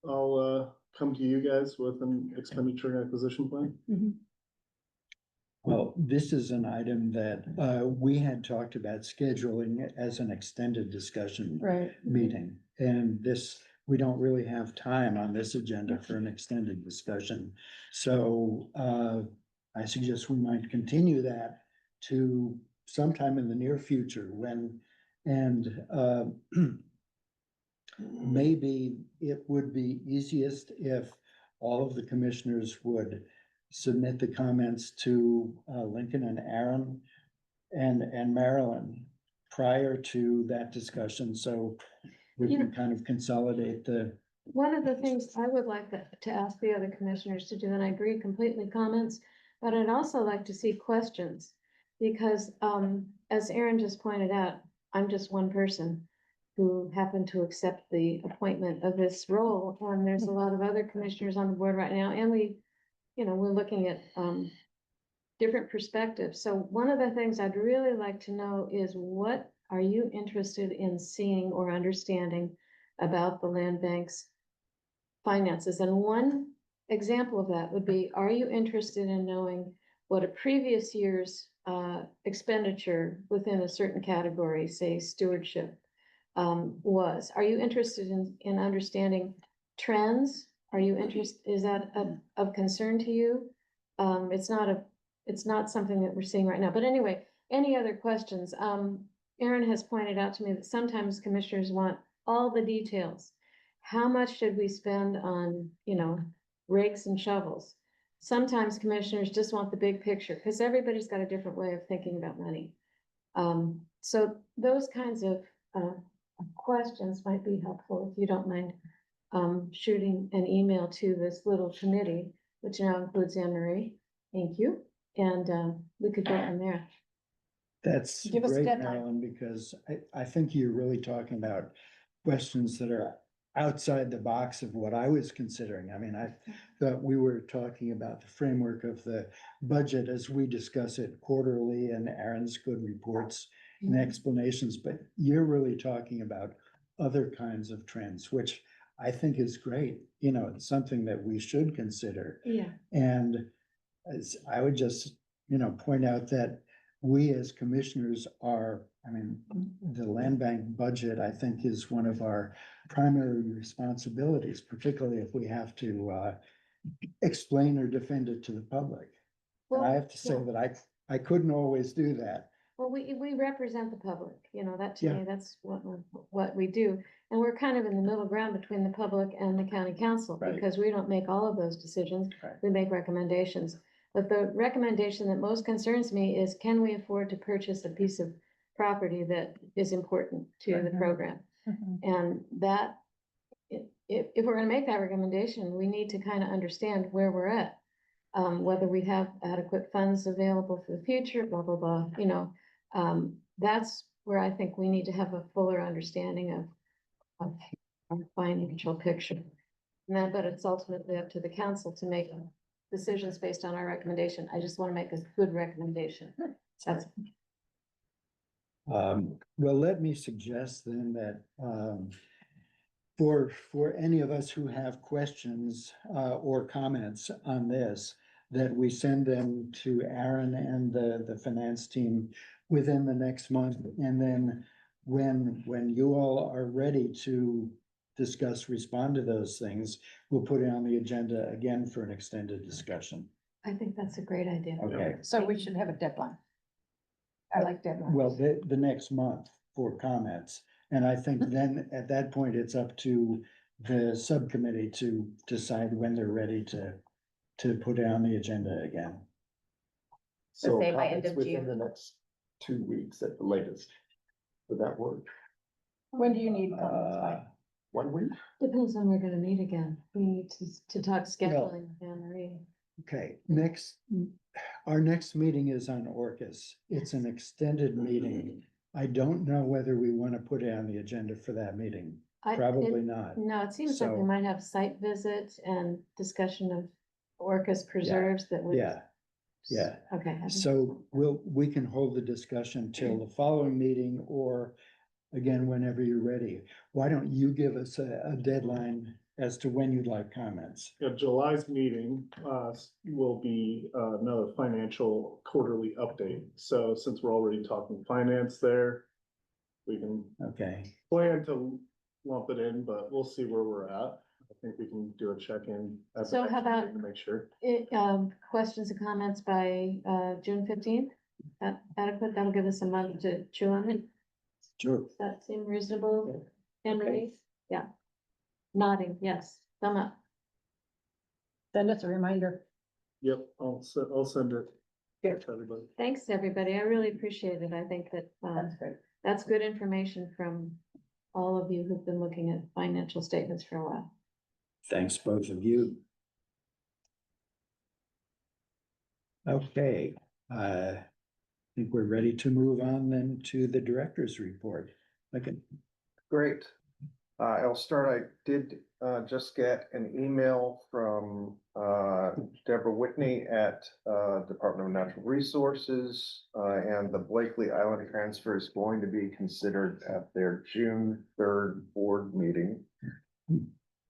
I'll, come to you guys with an expenditure and acquisition plan. Well, this is an item that we had talked about scheduling as an extended discussion Right. meeting. And this, we don't really have time on this agenda for an extended discussion. So I suggest we might continue that to sometime in the near future when, and maybe it would be easiest if all of the commissioners would submit the comments to Lincoln and Aaron and Marilyn prior to that discussion, so we You can know- kind of consolidate the. One of the things I would like to ask the other commissioners to do, and I agree completely, comments, but I'd also like to see questions. Because, as Aaron just pointed out, I'm just one person who happened to accept the appointment of this role. And there's a lot of other commissioners on the board right now, and we're looking at, different perspectives. So one of the things I'd really like to know is, what are you interested in seeing or understanding about the land bank's finances? And one example of that would be, are you interested in knowing what a previous year's expenditure within a certain category, say stewardship, was? Are you interested in understanding trends? Are you interested, is that of concern to you? It's not something that we're seeing right now, but anyway, any other questions? Aaron has pointed out to me that sometimes commissioners want all the details. How much should we spend on, rakes and shovels? Sometimes commissioners just want the big picture, because everybody's got a different way of thinking about money. So those kinds of questions might be helpful, if you don't mind shooting an email to this little committee, which now includes Anne Marie. Thank you. And we could go from there. That's Give us a great, deadline. Marilyn, because I think you're really talking about questions that are outside the box of what I was considering. I mean, I thought we were talking about the framework of the budget as we discuss it quarterly, and Aaron's good reports and explanations, but you're really talking about other kinds of trends, which I think is great. It's something that we should consider. Yeah. And as I would just, point out that we as commissioners are, the land bank budget, I think, is one of our primary responsibilities, particularly if we have to explain or defend it to the public. And I have to say that I couldn't always do that. Well, we represent the public, that to Yeah. me, that's what we do. And we're kind of in the middle ground between the public and the county council, Right. because we don't make all of those decisions. Right. We make recommendations. But the recommendation that most concerns me is, can we afford to purchase a piece of property that is important to the program? And that, if we're gonna make that recommendation, we need to kind of understand where we're at. Whether we have adequate funds available for the future, blah, blah, blah, that's where I think we need to have a fuller understanding of our financial picture. And then, but it's ultimately up to the council to make decisions based on our recommendation. I just want to make a good recommendation. That's, Well, let me suggest then that for any of us who have questions or comments on this, that we send them to Aaron and the finance team within the next month. And then when you all are ready to respond to those things, we'll put it on the agenda again for an extended discussion. I think that's a great idea. Okay, So we should have a deadline. I like deadlines. well, the next month for comments. And I think then at that point, it's up to the subcommittee to decide when they're ready to put it on the agenda again. So say by end comments of within June. the next 2 weeks at the latest. Would that work? When do you need comments by? 1 week? Depends when we're gonna meet again. We need to talk scheduling with Anne Marie. Okay, our next meeting is on Orcas. It's an extended meeting. I don't know whether we want to put it on the agenda for that meeting. Probably not. No, it seems like we So- might have site visit and discussion of Orcas preserves that would. Yeah, yeah. Okay. So we can hold the discussion till the following meeting or again, whenever you're ready. Why don't you give us a deadline as to when you'd like comments? Yeah, July's meeting, will be, another financial quarterly update. So since we're already talking finance there, we can Okay, plan to lump it in, but we'll see where we're at. I think we can do a check-in. at the So next how about- meeting To make sure. Questions and comments by, June 15th? Adequate, that'll give us a month to chew on it. sure. Does that seem reasonable, Henry? Yeah. Nodding, yes, thumb up. Send us a reminder. Yep, I'll send it to everybody. Thanks, everybody. I really appreciate it. I think that, great. that's good information from all of you who've been looking at financial statements for a while. Thanks, both of you. Okay, I think we're ready to move on then to the director's report. Okay, Great. I'll start. I did just get an email from Deborah Whitney at Department of Natural Resources. And the Blakely Island transfer is going to be considered at their June 3rd board meeting.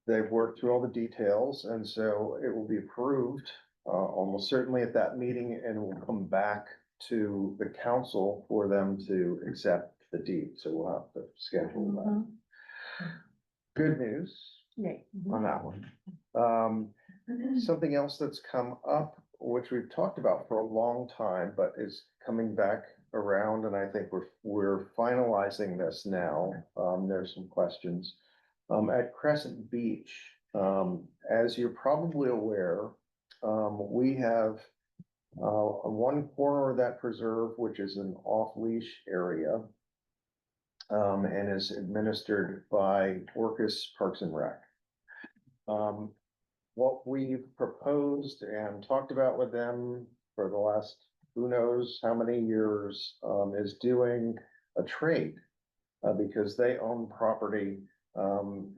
They've worked through all the details, and so it will be approved almost certainly at that meeting, and will come back to the council for them to accept the deed. So we'll have to schedule that. Good news on that one. Something else that's come up, which we've talked about for a long time, but is coming back around, and I think we're finalizing this now. There's some questions. At Crescent Beach, as you're probably aware, we have one corner of that preserve, which is an off-leash area, and is administered by Orcas Parks and Rec. What we've proposed and talked about with them for the last who knows how many years is doing a trade because they own property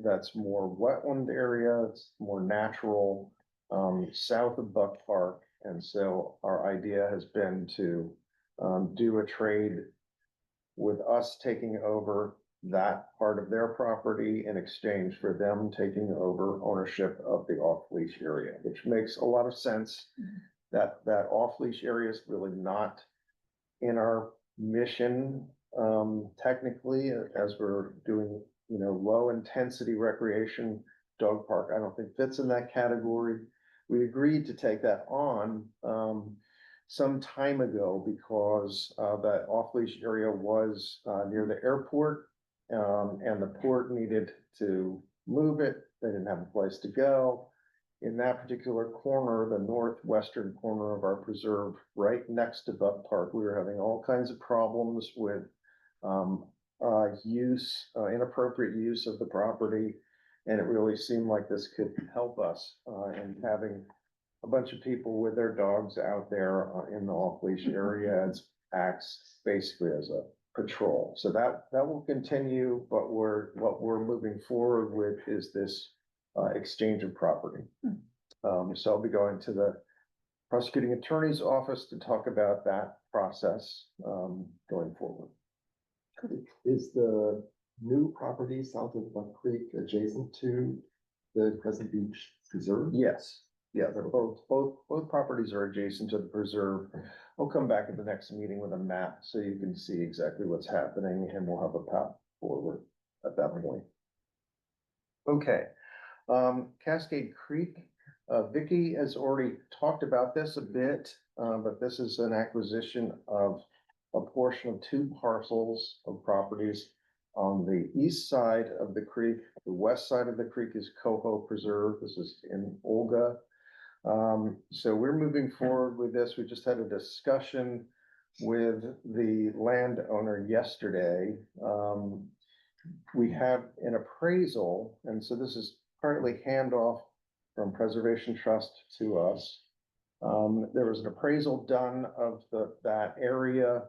that's more wetland area, it's more natural, south of Buck Park. And so our idea has been to do a trade with us taking over that part of their property in exchange for them taking over ownership of the off-leash area, which makes a lot of sense. That off-leash area is really not in our mission technically, as we're doing, low intensity recreation. Dog park, I don't think fits in that category. We agreed to take that on some time ago because that off-leash area was near the airport, and the port needed to move it. They didn't have a place to go. In that particular corner, the northwestern corner of our preserve, right next to Buck Park, we were having all kinds of problems with inappropriate use of the property. And it really seemed like this could help us in having a bunch of people with their dogs out there in the off-leash area. It acts basically as a patrol. So that will continue, but what we're moving forward with is this exchange of property. So I'll be going to the prosecuting attorney's office to talk about that process going forward. Is the new property south of Buck Creek adjacent to the Crescent Beach Preserve? Yes, yeah, they're both properties are adjacent to the preserve. I'll come back at the next meeting with a map so you can see exactly what's happening, and we'll have a path forward at that point. Okay, Cascade Creek, Vicky has already talked about this a bit, but this is an acquisition of a portion of 2 parcels of properties on the east side of the creek. The west side of the creek is Coho Preserve. This is in Olga. So we're moving forward with this. We just had a discussion with the landowner yesterday. We have an appraisal, and so this is partly handoff from Preservation Trust to us. There was an appraisal done of that area,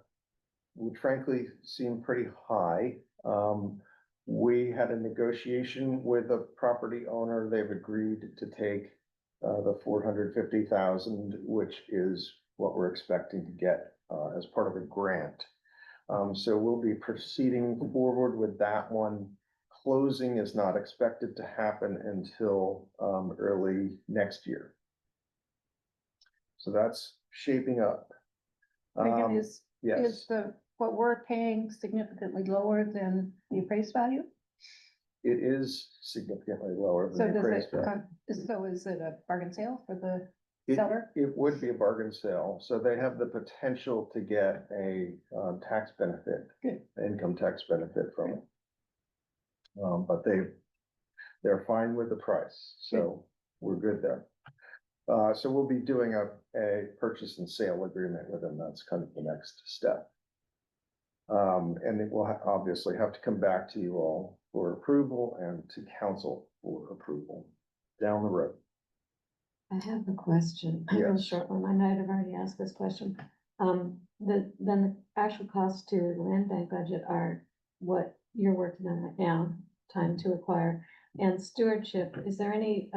which frankly seemed pretty high. We had a negotiation with the property owner. They've agreed to take the 450,000, which is what we're expecting to get, as part of a grant. So we'll be proceeding forward with that one. Closing is not expected to happen until, early next year. So that's shaping up. Megan, is Yes, what we're paying significantly lower than the appraised value? it is significantly lower So than the does appraised it, value. so is it a bargain sale for the It- seller? It would be a bargain sale, so they have the potential to get a tax benefit. Good. Income tax benefit from it. But they're fine with the price, so we're good there. So we'll be doing a purchase and sale agreement with them, that's kind of the next step. And it will obviously have to come back to you all for approval and to council for approval down the road. I have a question, a real Yes. short one. I might have already asked this question. Then the actual costs to the land bank budget are what you're working on right now, time to acquire. And stewardship, is there any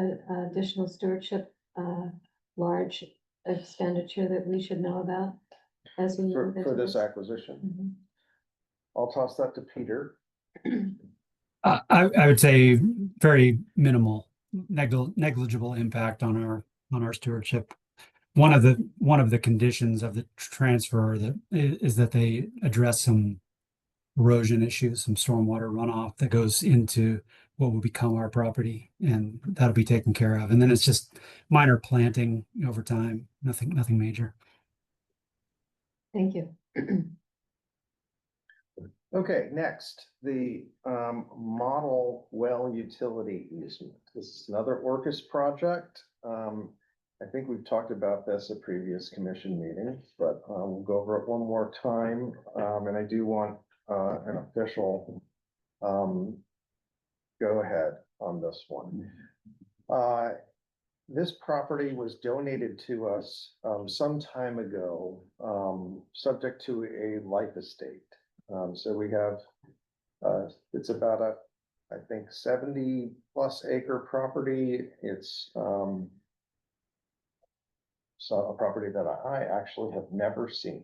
additional stewardship, large expenditure that we should know about as we move into For this acquisition, Mhm. I'll toss that to Peter. I would say very minimal, negligible impact on our stewardship. One of the conditions of the transfer is that they address some erosion issues, some stormwater runoff that goes into what will become our property, and that'll be taken care of. And then it's just minor planting over time, nothing major. Thank you. Okay, next, the model well utility easement. This is another Orcus project. I think we've talked about this at previous commission meetings, but we'll go over it one more time. And I do want an official go ahead on this one. This property was donated to us some time ago, subject to a life estate. So we have, it's about I think 70+ acre property. It's so a property that I actually have never seen.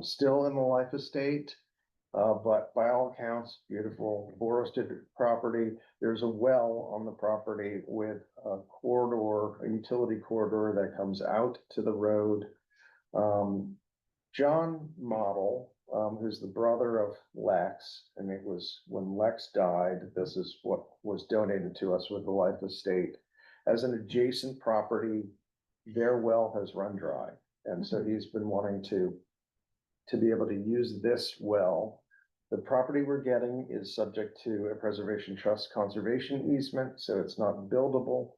Still in the life estate, but by all accounts, beautiful forested property. There's a well on the property with a corridor, a utility corridor that comes out to the road. John Model, who's the brother of Lex, and it was when Lex died, this is what was donated to us with the life estate. As an adjacent property, their well has run dry, and so he's been wanting to be able to use this well. The property we're getting is subject to a preservation trust conservation easement, so it's not buildable.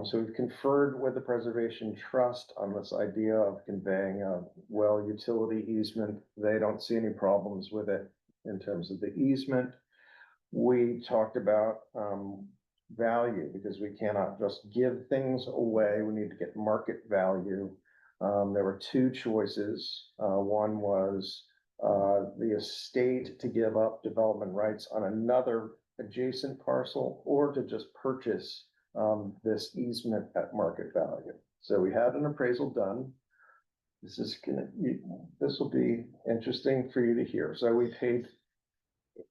So we've conferred with the Preservation Trust on this idea of conveying a well utility easement. They don't see any problems with it in terms of the easement. We talked about value, because we cannot just give things away. We need to get market value. There were two choices. One was the estate to give up development rights on another adjacent parcel, or to just purchase this easement at market value. So we had an appraisal done. This will be interesting for you to hear. So we paid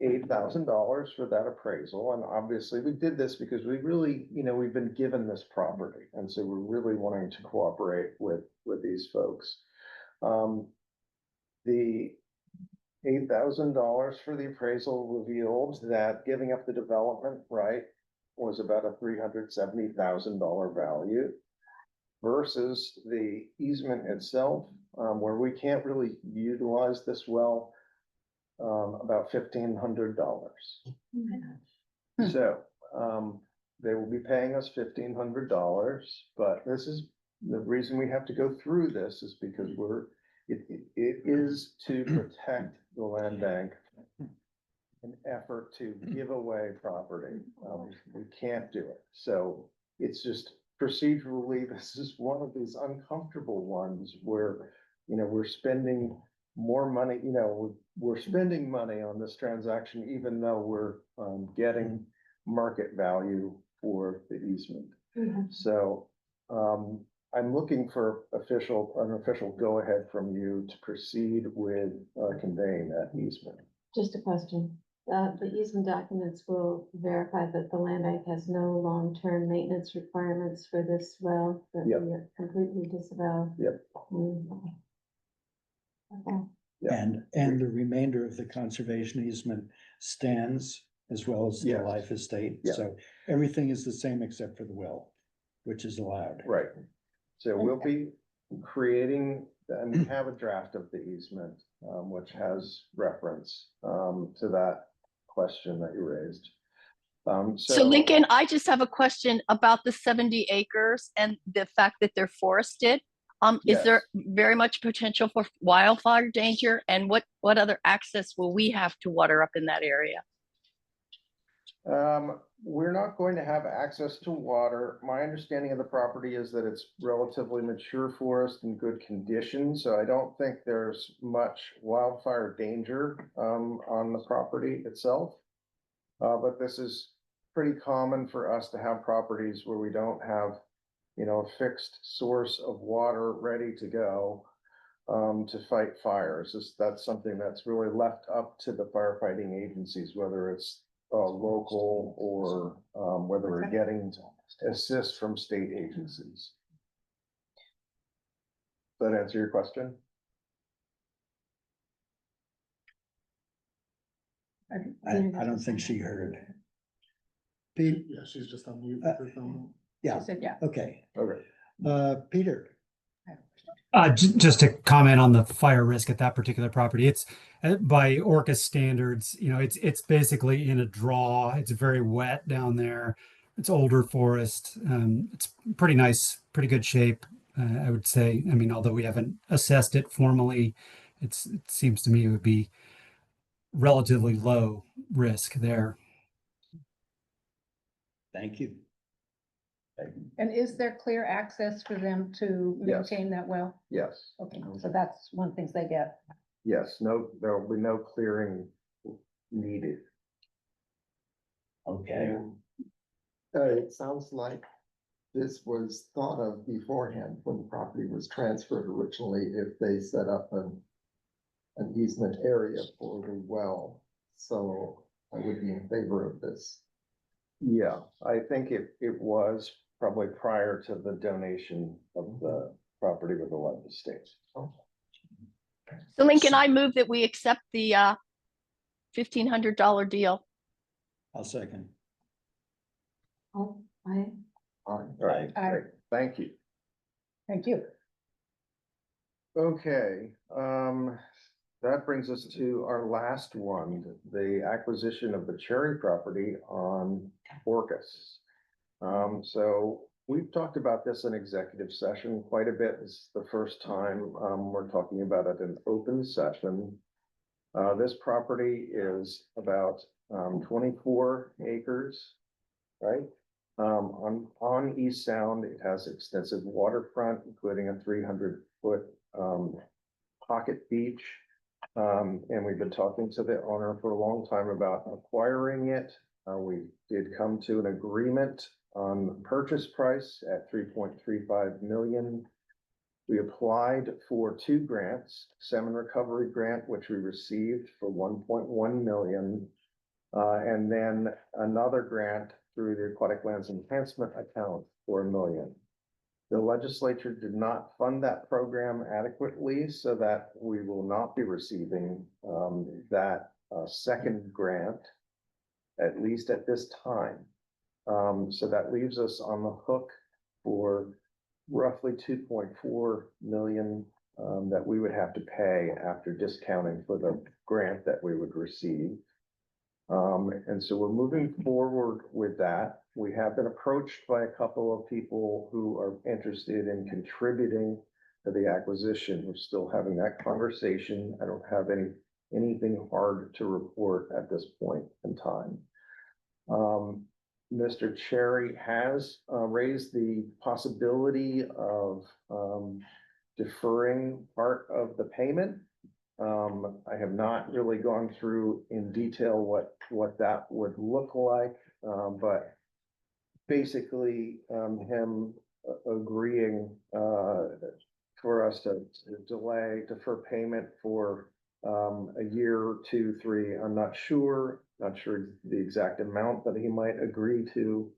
$8,000 for that appraisal, and obviously we did this because we really, we've been given this property, and so we're really wanting to cooperate with these folks. The $8,000 for the appraisal revealed that giving up the development right was about a $370,000 value versus the easement itself, where we can't really utilize this well, about $1,500. So they will be paying us $1,500, but this is the reason we have to go through this is because it is to protect the land bank. An effort to give away property. We can't do it. So it's just procedurally, this is one of these uncomfortable ones where, we're spending more money, we're spending money on this transaction, even though we're getting market value for the easement. So I'm looking for an official go-ahead from you to proceed with conveying that easement. Just a question. The easement documents will verify that the land bank has no long-term maintenance requirements for this well, that Yep. we are completely disavow. Yep. Okay. Yeah. And the remainder of the conservation easement stands as well as the Yes. life estate. Yeah. So everything is the same except for the well, which is allowed. Right. So we'll be creating, and we have a draft of the easement, which has reference to that question that you raised. So Lincoln, I just have a question about the 70 acres and the fact that they're forested. Is there very much potential for wildfire danger? And what other access will we have to water up in that area? We're not going to have access to water. My understanding of the property is that it's relatively mature forest in good condition, so I don't think there's much wildfire danger on the property itself. But this is pretty common for us to have properties where we don't have, a fixed source of water ready to go to fight fires. That's something that's really left up to the firefighting agencies, whether it's local or whether we're getting assist from state agencies. Does that answer your question? I don't think she heard. Pete, Yeah, she's just on mute. with her phone. yeah, She said, yeah. okay. Okay. Peter, Just to comment on the fire risk at that particular property, it's by Orca standards, it's basically in a draw. It's very wet down there. It's older forest. It's pretty nice, pretty good shape, I would say. I mean, although we haven't assessed it formally, it seems to me it would be relatively low risk there. thank you. And is there clear access for them to Yes. maintain that well? Yes, Okay, so that's one thing they get. yes, no, there will be no clearing needed. Okay. It sounds like this was thought of beforehand when the property was transferred originally, if they set up an easement area for the well. So I would be in favor of this. Yeah, I think it was probably prior to the donation of the property with the life estate. So Lincoln, I move that we accept the $1,500 deal. I'll second. Oh, All right, Aye. great, thank you. Thank you. Okay, that brings us to our last one, the acquisition of the Cherry property on Orcas. So we've talked about this in executive session quite a bit. This is the first time we're talking about it in open session. This property is about 24 acres, right? On East Sound, it has extensive waterfront, including a 300-foot pocket beach. And we've been talking to the owner for a long time about acquiring it. We did come to an agreement on the purchase price at 3.35 million. We applied for 2 grants, salmon recovery grant, which we received for 1.1 million. And then another grant through the Aquatic Lands Enhancement Account for $1 million. The legislature did not fund that program adequately, so that we will not be receiving that second grant, at least at this time. So that leaves us on the hook for roughly 2.4 million that we would have to pay after discounting for the grant that we would receive. And so we're moving forward with that. We have been approached by a couple of people who are interested in contributing to the acquisition. We're still having that conversation. I don't have anything hard to report at this point in time. Mr. Cherry has raised the possibility of deferring part of the payment. I have not really gone through in detail what that would look like, but basically him agreeing, for us to defer payment for, a year, 2, 3, I'm not sure the exact amount that he might agree to.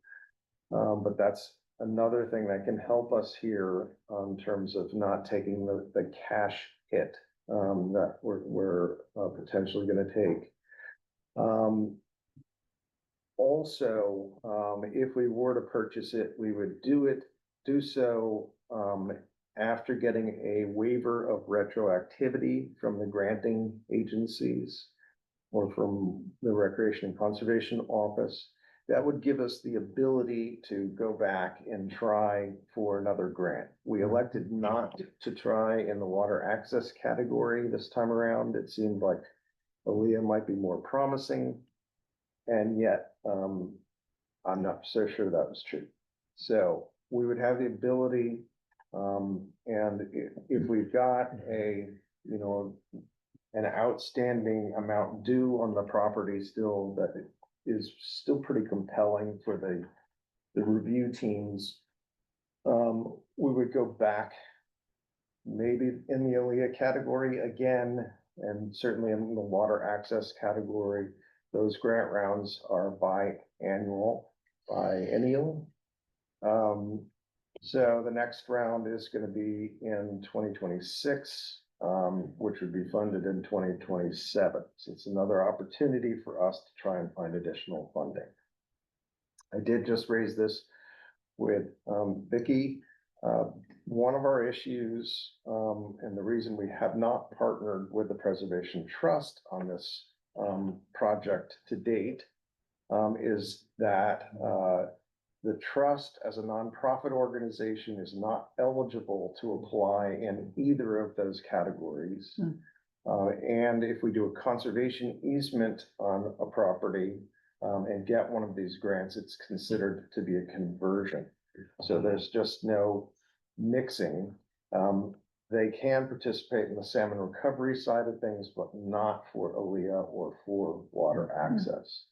But that's another thing that can help us here in terms of not taking the cash hit, that we're potentially gonna take. Also, if we were to purchase it, we would do so, after getting a waiver of retroactivity from the granting agencies or from the Recreation and Conservation Office. That would give us the ability to go back and try for another grant. We elected not to try in the water access category this time around. It seemed like Aaliyah might be more promising. And yet, I'm not so sure that was true. So we would have the ability, and if we've got an outstanding amount due on the property still, that is still pretty compelling for the review teams. We would go back maybe in the Aaliyah category again, and certainly in the water access category. Those grant rounds are biennial. So the next round is going to be in 2026, which would be funded in 2027. So it's another opportunity for us to try and find additional funding. I did just raise this with Vicki. One of our issues, and the reason we have not partnered with the Preservation Trust on this project to date, is that the trust as a nonprofit organization is not eligible to apply in either of those categories. And if we do a conservation easement on a property and get one of these grants, it's considered to be a conversion. So there's just no mixing. They can participate in the salmon recovery side of things, but not for Aaliyah or for water access.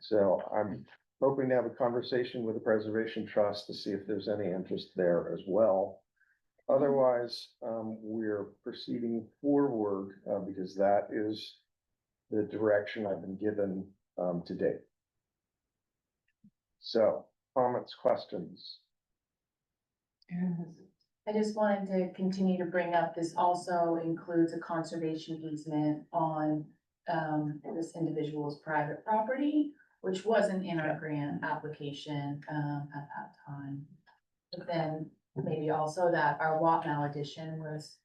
So I'm hoping to have a conversation with the Preservation Trust to see if there's any interest there as well. Otherwise, we're proceeding forward because that is the direction I've been given to date. So, comments, questions? I just wanted to continue to bring up, this also includes a conservation easement on this individual's private property, which wasn't in our grant application at that time. But then maybe also that our Watmau addition was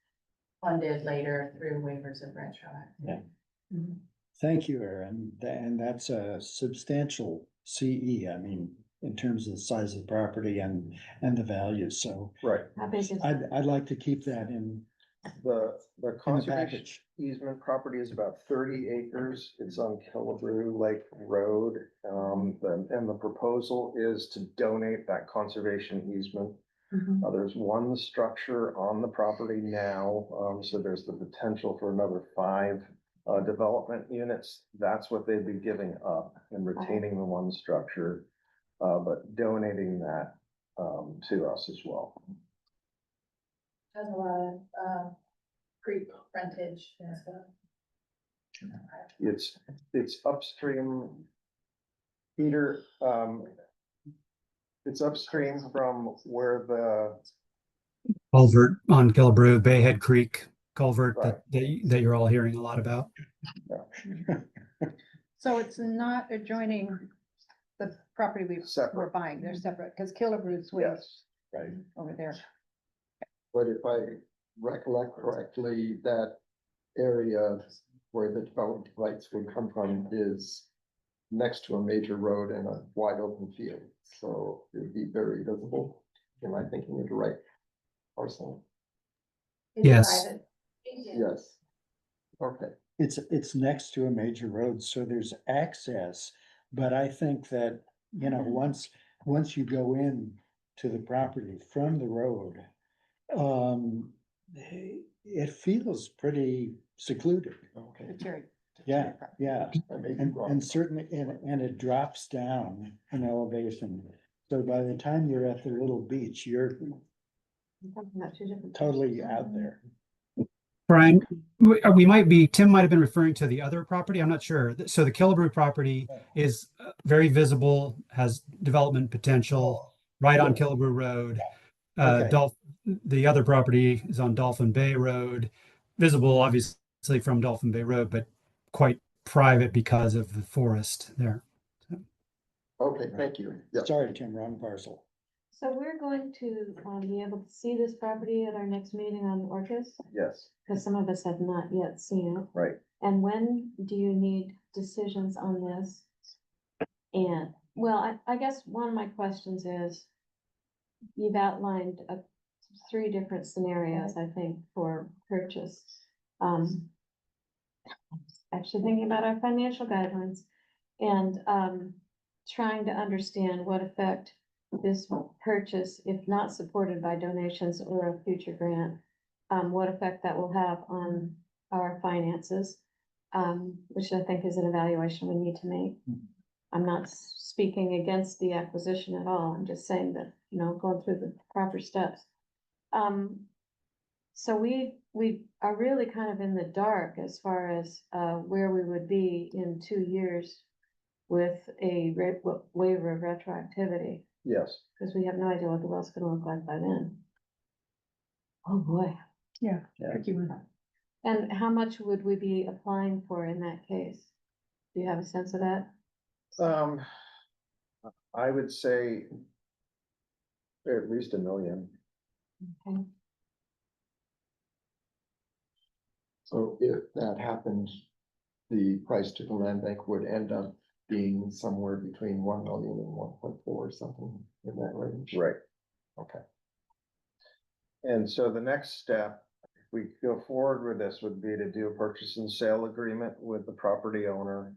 funded later through waivers of retroactive. Thank you, Erin. And that's a substantial CE. I mean, in terms of the size of the property and the value. So right, I'd like to keep that in the conservation package. Easement property is about 30 acres. It's on Killebrew Lake Road. And the proposal is to donate that conservation easement. There's one structure on the property now, so there's the potential for another 5 development units. That's what they'd be giving up and retaining the one structure, but donating that to us as well. Has a lot of creek frontage and stuff. It's upstream, Peter. It's upstream from where the Culvert on Killebrew, Bayhead Creek culvert Right. that you're all hearing a lot about. So it's not adjoining the property we're Separate. buying, they're separate, because Killebrew's way Yes, right. over there. But if I recollect correctly, that area where the development rights would come from is next to a major road and a wide open field. So it would be very visible. Am I thinking of the right parcel? Yes. Yes. Okay. It's next to a major road, so there's access. But I think that, you know, once you go in to the property from the road, it feels pretty secluded. Okay. It's very- Yeah, yeah. I may be And wrong. certainly, and it drops down in elevation So by the time you're at the little beach, you're totally out there. Brian, we might be, Tim might have been referring to the other property. I'm not sure. So the Killebrew property is very visible, has development potential right on Killebrew Road. Okay. The other property is on Dolphin Bay Road, visible obviously from Dolphin Bay Road, but quite private because of the forest there. Okay, thank you. Yeah. Sorry, Tim, wrong parcel. So we're going to, be able to see this property at our next meeting on Orcas? Yes, Because some of us have not yet seen it. right. And when do you need decisions on this? And, well, I guess one of my questions is, you've outlined three different scenarios, I think, for purchase. Actually thinking about our financial guidelines and, trying to understand what effect this purchase, if not supported by donations or a future grant, what effect that will have on our finances, which I think is an evaluation we need to make. I'm not speaking against the acquisition at all. I'm just saying that, going through the proper steps. So we are really kind of in the dark as far as, where we would be in 2 years with a waiver of retroactivity, Yes. because we have no idea what the well's gonna look like by then. Oh, boy. Yeah. Yeah. Tricky one. And how much would we be applying for in that case? Do you have a sense of that? I would say at least $1 million. Okay. So if that happened, the price to the land bank would end up being somewhere between 1 million and 1.4 or something in that range. Right. Okay. And so the next step, if we go forward with this, would be to do a purchase and sale agreement with the property owner.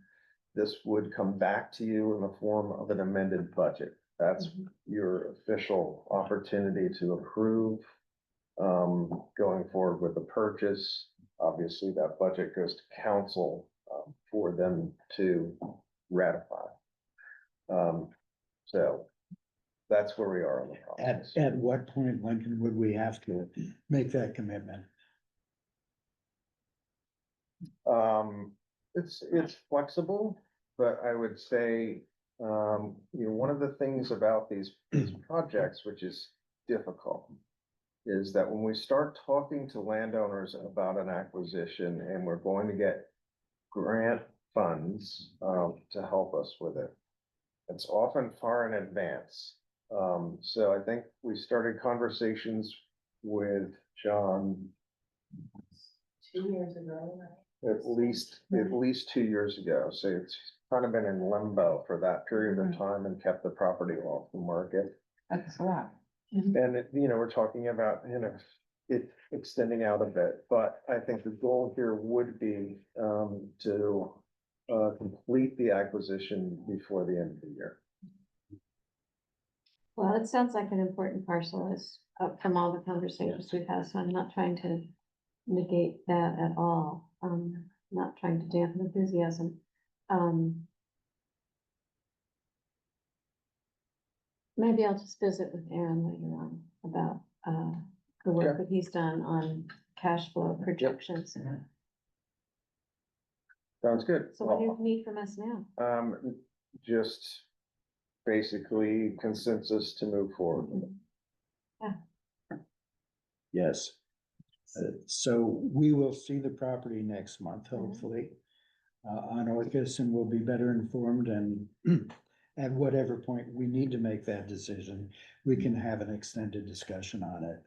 This would come back to you in the form of an amended budget. That's your official opportunity to approve going forward with the purchase. Obviously, that budget goes to council for them to ratify. So that's where we are on the process. At what point, Lincoln, would we have to make that commitment? It's flexible, but I would say, one of the things about these projects, which is difficult, is that when we start talking to landowners about an acquisition and we're going to get grant funds, to help us with it, it's often far in advance. So I think we started conversations with John 2 years ago, right? at least 2 years ago. So it's kind of been in limbo for that period of time and kept the property off the market. That's a lot. And we're talking about, it extending out a bit, but I think the goal here would be, to, complete the acquisition before the end of the year. Well, it sounds like an important parcel is from all the conversations we've had, so I'm not trying to negate that at all. Not trying to dampen enthusiasm. Maybe I'll just visit with Aaron later on about the work that he's done on cash flow projections. Sounds good. So what do you need from us now? Just basically consensus to move forward. Yes. So we will see the property next month, hopefully, on Orcas, and we'll be better informed, and at whatever point we need to make that decision, we can have an extended discussion on it,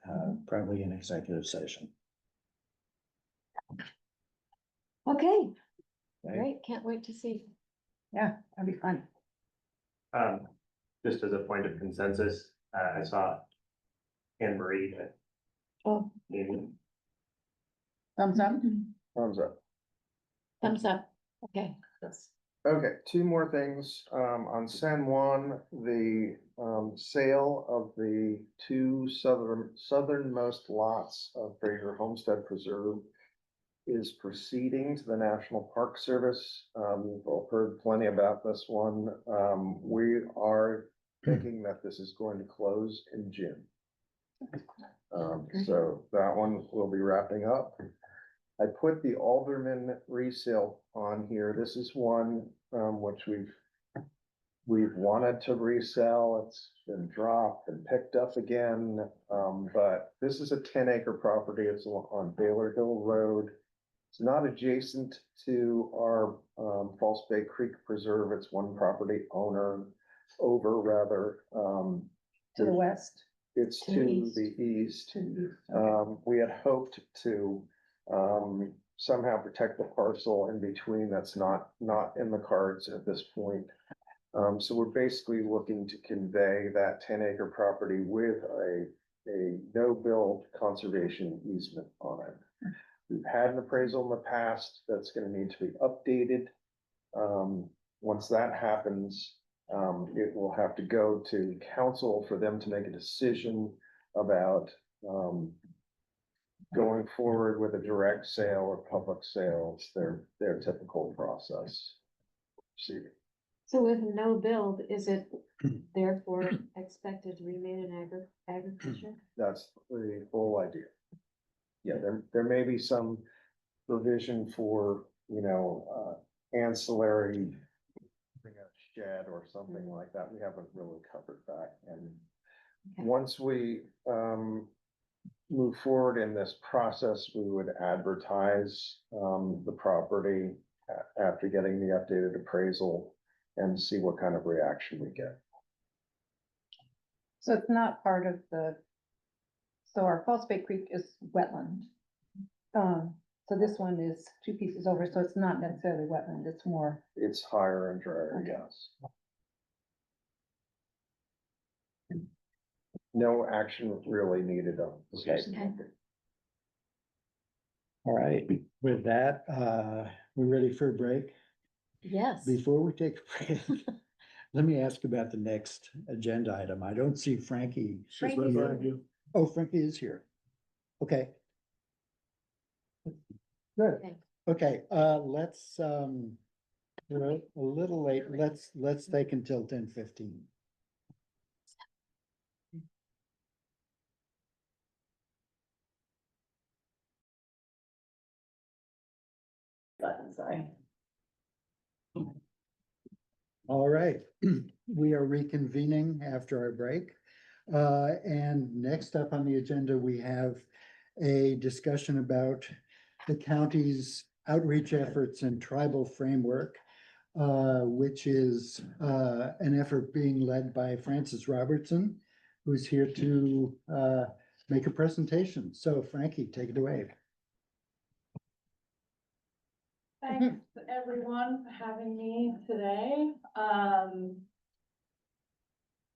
probably in executive session. Okay, great, can't wait to see. Yeah, that'd be fun. Just as a point of consensus, I saw Anne Marie at Oh, meeting. Thumbs up? Thumbs up. thumbs up, okay. Okay, 2 more things. On San Juan, the sale of the 2 southernmost lots of Fraser Homestead Preserve is proceeding to the National Park Service. We've all heard plenty about this one. We are thinking that this is going to close in June. So that one will be wrapping up. I put the Alderman resale on here. This is one, which we've wanted to resell. It's been dropped and picked up again. But this is a 10-acre property. It's on Baylor Hill Road. It's not adjacent to our False Bay Creek Preserve. It's one property owner over rather. To the west. It's To to the east. the east. To the east, okay. We had hoped to somehow protect the parcel in between. That's not in the cards at this point. So we're basically looking to convey that 10-acre property with a no-build conservation easement on it. We've had an appraisal in the past that's gonna need to be updated. Once that happens, it will have to go to council for them to make a decision about going forward with a direct sale or public sales, their typical process. See, So with no build, is it therefore expected to remain in agriculture? that's the whole idea. Yeah, there may be some provision for, ancillary, a shed or something like that. We haven't really covered that. And once we move forward in this process, we would advertise the property after getting the updated appraisal and see what kind of reaction we get. So it's not part of so our False Bay Creek is wetland. So this one is 2 pieces over, so it's not necessarily wetland, it's more. It's higher and drier, Okay. yes. No action really needed on this. Okay. All right, with that, we're ready for a break. Yes. Before we take a break, let me ask about the next agenda item. I don't see Frankie. She's right behind you. Oh, Frankie is here. Okay. Good. Okay, let's, we're a little late. Let's take until 10:15. Sorry. All right, we are reconvening after our break. And next up on the agenda, we have a discussion about the county's outreach efforts and tribal framework, which is an effort being led by Francis Robertson, who's here to make a presentation. So Frankie, take it away. Thanks everyone for having me today.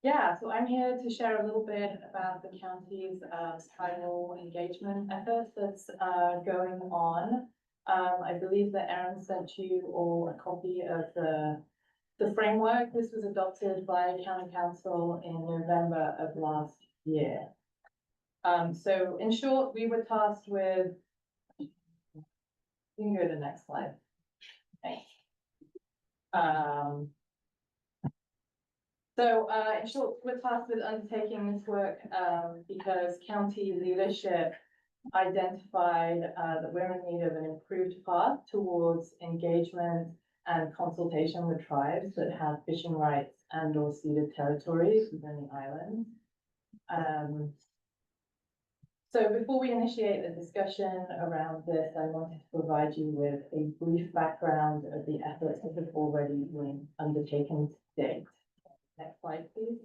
Yeah, so I'm here to share a little bit about the county's tribal engagement efforts that's going on. I believe that Erin sent you all a copy of the framework. This was adopted by County Council in November of last year. So in short, we were tasked with, you can go to the next slide. Thanks. In short, we're tasked with undertaking this work because county leadership identified that we're in need of an improved path towards engagement and consultation with tribes that have fishing rights and or ceded territories within the island. So before we initiate the discussion around this, I wanted to provide you with a brief background of the efforts that have already been undertaken to date. Next slide, please.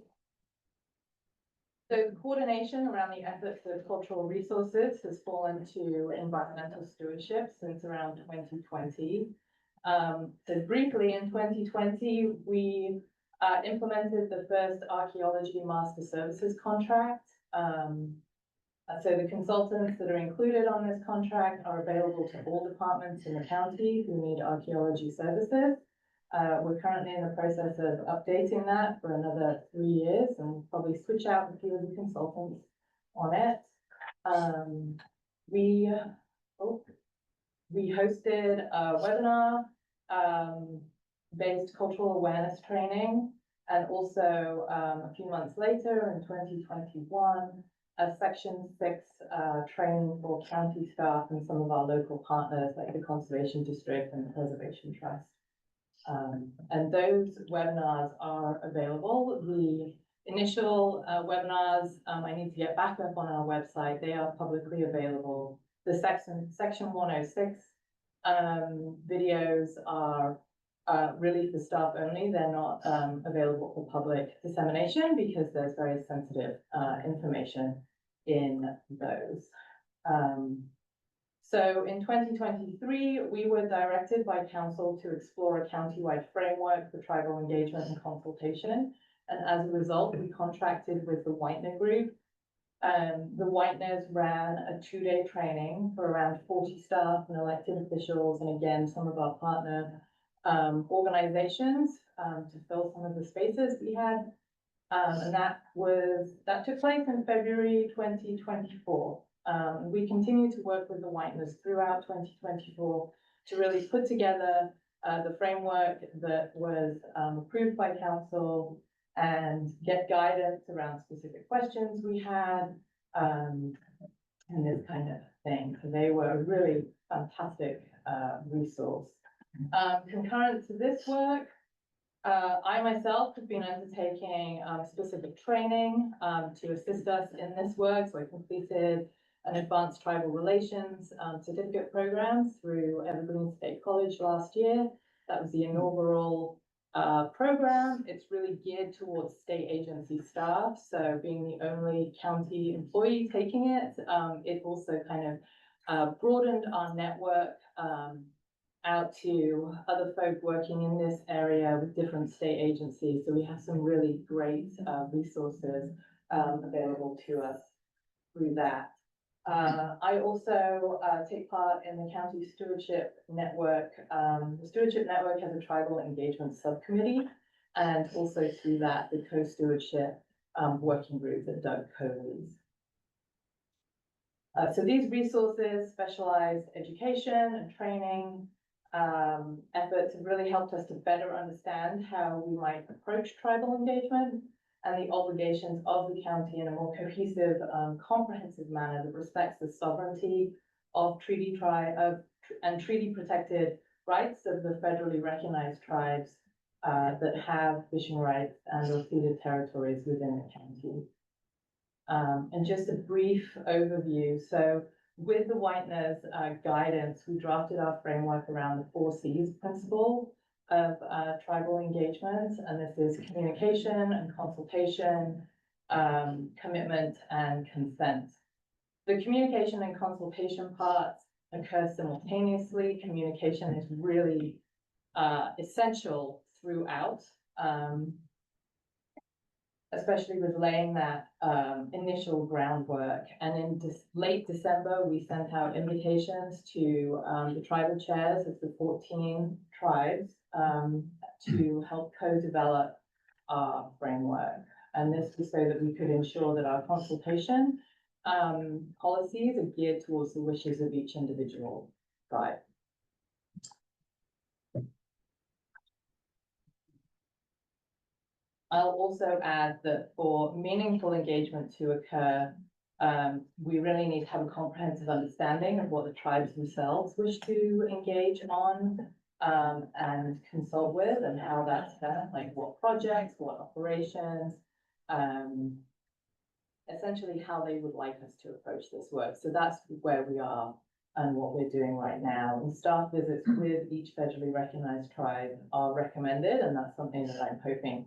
So the coordination around the efforts of cultural resources has fallen to environmental stewardship since around 2020. So briefly, in 2020, we implemented the first archaeology master services contract. So the consultants that are included on this contract are available to all departments in the county who need archaeology services. We're currently in the process of updating that for another 3 years and we'll probably switch out a few of the consultants on it. We hosted a webinar based cultural awareness training And also, a few months later, in 2021, a Section 6 training for county staff and some of our local partners like the Conservation District and the Preservation Trust. And those webinars are available. The initial webinars, I need to get back up on our website. They are publicly available. The section 106 videos are really for staff only. They're not available for public dissemination because there's very sensitive information in those. So in 2023, we were directed by council to explore a countywide framework for tribal engagement and consultation. And as a result, we contracted with the Whitener Group. The Whiteners ran a 2-day training for around 40 staff and elected officials, and again, some of our partner organizations to fill some of the spaces we had. And that took place in February 2024. We continue to work with the Whiteners throughout 2024 to really put together the framework that was approved by council and get guidance around specific questions we had, and this kind of thing. So they were a really fantastic resource. Concurrent to this work, I myself have been undertaking specific training to assist us in this work. So I completed an advanced tribal relations certificate program through Evergreen State College last year. That was the inaugural program. It's really geared towards state agency staff. So being the only county employee taking it, it also kind of broadened our network out to other folk working in this area with different state agencies. So we have some really great resources available to us through that. I also take part in the County Stewardship Network. The Stewardship Network has a tribal engagement subcommittee, and also through that, the co-stewardship working group that Doug co-leads. So these resources, specialized education and training efforts have really helped us to better understand how we might approach tribal engagement and the obligations of the county in a more cohesive, comprehensive manner that respects the sovereignty of treaty protected rights of the federally recognized tribes that have fishing rights and or ceded territories within the county. And just a brief overview. So with the Whiteners guidance, we drafted our framework around the 4 C's principle of tribal engagement, and this is communication and consultation, commitment and consent. The communication and consultation parts occur simultaneously. Communication is really essential throughout, especially with laying that initial groundwork. And in late December, we sent out invitations to the tribal chairs of the 14 tribes to help co-develop our framework. And this was so that we could ensure that our consultation policies are geared towards the wishes of each individual tribe. I'll also add that for meaningful engagement to occur, we really need to have a comprehensive understanding of what the tribes themselves wish to engage on and consult with, and how that's done, like what projects, what operations, essentially how they would like us to approach this work. So that's where we are and what we're doing right now. And staff visits with each federally recognized tribe are recommended, and that's something that I'm hoping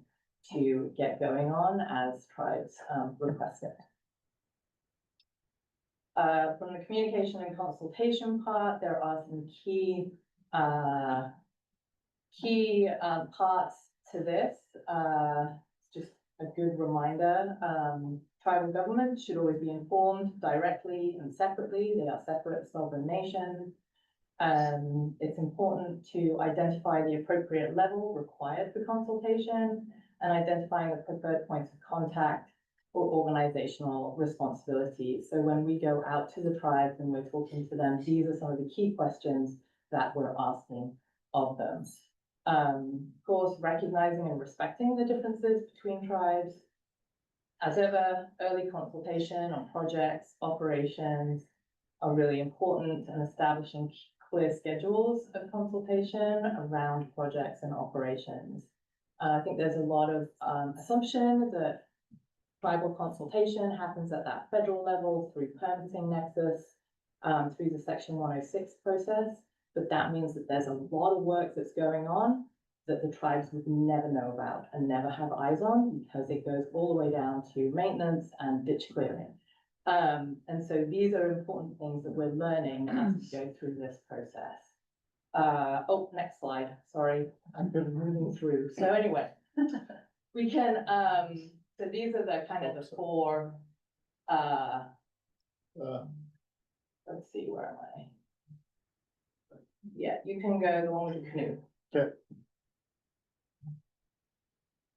to get going on as tribes request it. From the communication and consultation part, there are some key parts to this. Just a good reminder, tribal governments should always be informed directly and separately. They are separate sovereign nations. It's important to identify the appropriate level required for consultation and identifying the preferred points of contact for organizational responsibility. So when we go out to the tribes and we're talking to them, these are some of the key questions that we're asking of them. Of course, course, recognizing and respecting the differences between tribes. As ever, early consultation on projects, operations are really important, and establishing clear schedules of consultation around projects and operations. I think there's a lot of assumption that tribal consultation happens at that federal level through permitting nexus, through the Section 106 process, but that means that there's a lot of work that's going on that the tribes would never know about and never have eyes on, because it goes all the way down to maintenance and ditch clearing. And so these are important things that we're learning as we go through this process. Oh, next slide, sorry, I've been moving through. So anyway, we can, so these are the kind of the four, let's see, where am I? Yeah, you can go the one with the canoe. Okay.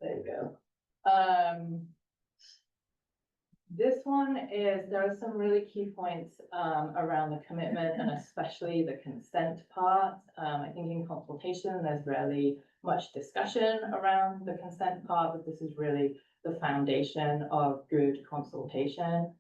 There you go. This one is, there are some really key points around the commitment and especially the consent part. I think in consultation, there's rarely much discussion around the consent part, but this is really the foundation of good consultation.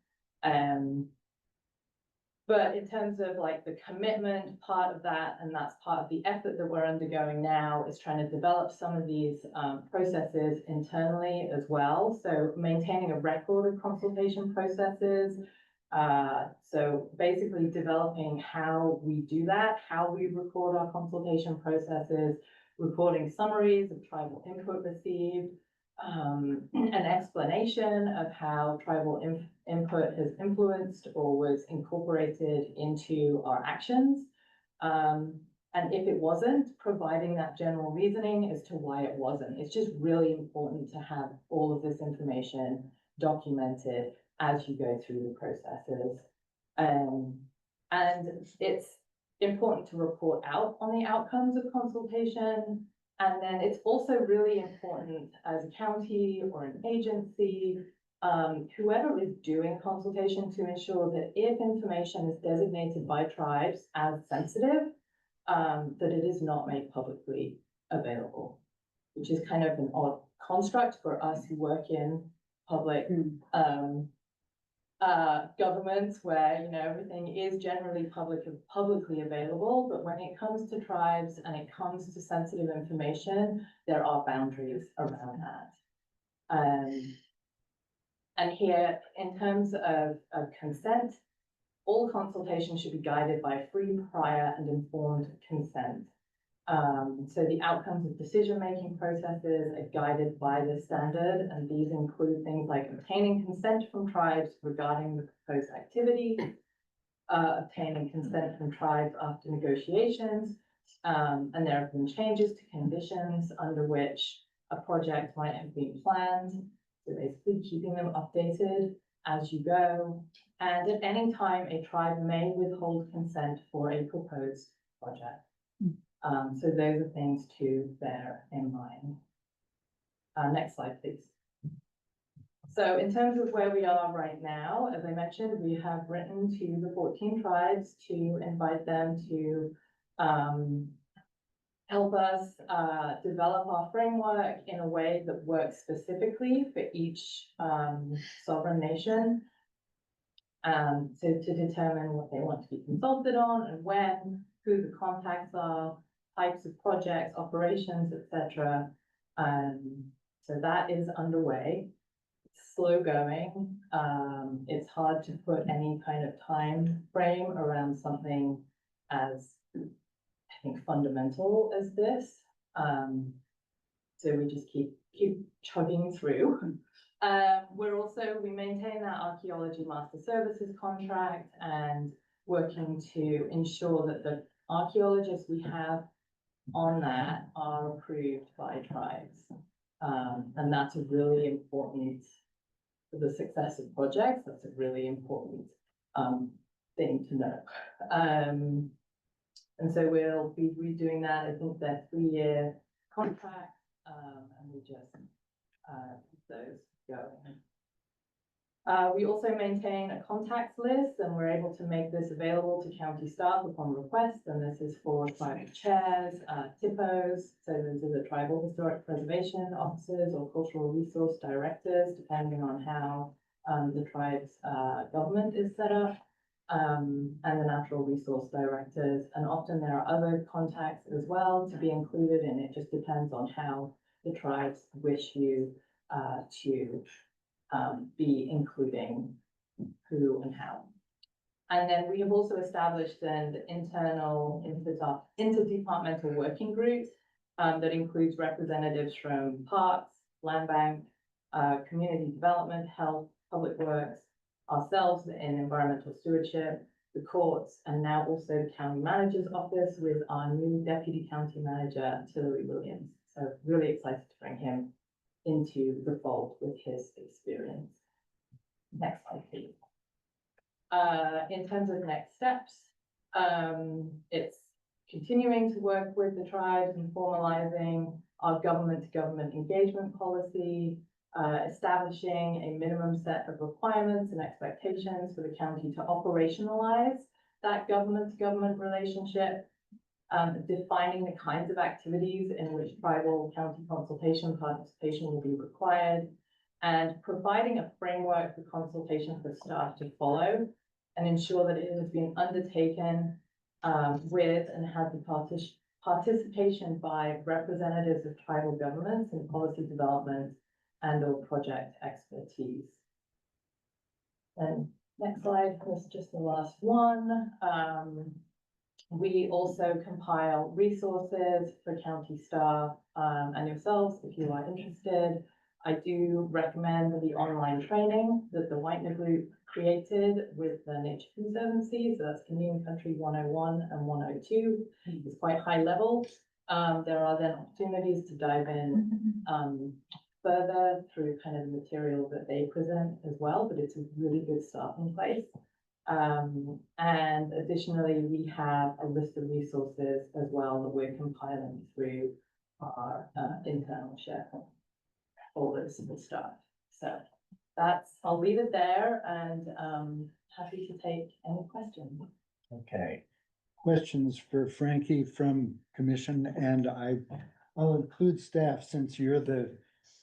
But in terms of like the commitment part of that, and that's part of the effort that we're undergoing now, is trying to develop some of these processes internally as well. So maintaining a record of consultation processes. So basically developing how we do that, how we record our consultation processes, recording summaries of tribal input received, an explanation of how tribal input has influenced or was incorporated into our actions. And if it wasn't, providing that general reasoning as to why it wasn't. It's just really important to have all of this information documented as you go through the processes. And it's important to report out on the outcomes of consultation. And then it's also really important as a county or an agency, whoever is doing consultation, to ensure that if information is designated by tribes as sensitive, that it is not made publicly available, which is kind of an odd construct for us who work in public governments, where, you know, everything is generally publicly available, but when it comes to tribes and it comes to sensitive information, there are boundaries around that. And here, in terms of consent, all consultation should be guided by free, prior, and informed consent. So the outcomes of decision-making processes are guided by this standard, and these include things like obtaining consent from tribes regarding the proposed activity, obtaining consent from tribes after negotiations, and there have been changes to conditions under which a project might have been planned. So basically keeping them updated as you go. And at any time, a tribe may withhold consent for a proposed project. So those are things to bear in mind. Next slide, please. So in terms of where we are right now, as I mentioned, we have written to the 14 tribes to invite them to help us develop our framework in a way that works specifically for each sovereign nation. So to determine what they want to be consulted on and when, who the contacts are, types of projects, operations, etc. So that is underway. It's slow going. It's hard to put any kind of time frame around something as, I think, fundamental as this. So we just keep chugging through. We maintain that archaeology master services contract and working to ensure that the archaeologists we have on that are approved by tribes. And that's a really important, for the success of projects, that's a really important thing to know. And so we'll be redoing that. I think they're 3-year contracts, and we just keep those going. We also maintain a contacts list, and we're able to make this available to county staff upon request, and this is for tribal chairs, TIPOs, so those are the tribal historic preservation officers or cultural resource directors, depending on how the tribe's government is set up, and the natural resource directors. And often there are other contacts as well to be included, and it just depends on how the tribes wish you to be including who and how. And then we have also established an internal interdepartmental working group that includes representatives from parks, land bank, community development, health, public works, ourselves in environmental stewardship, the courts, and now also the county manager's office with our new deputy county manager, Tillery Williams. So really excited to bring him into the fold with his experience. Next slide, please. In terms of next steps, it's continuing to work with the tribes and formalizing our government-to-government engagement policy, establishing a minimum set of requirements and expectations for the county to operationalize that government-to-government relationship, defining the kinds of activities in which tribal county consultation participation will be required, and providing a framework for consultation for staff to follow and ensure that it has been undertaken with and has the participation by representatives of tribal governments in policy development and or project expertise. And next slide, this is just the last one. We also compile resources for county staff and yourselves if you are interested. I do recommend the online training that the Whitener Group created with the Nature Conservancy. So that's Indian Country 101 and 102. It's quite high level. There are then opportunities to dive in further through kind of the material that they present as well, but it's a really good starting place. And additionally, we have a list of resources as well that we're compiling through our internal SharePoint folders and stuff. So that's, I'll leave it there and happy to take any questions. Okay. Questions for Frankie from commission, and I'll include staff since you're the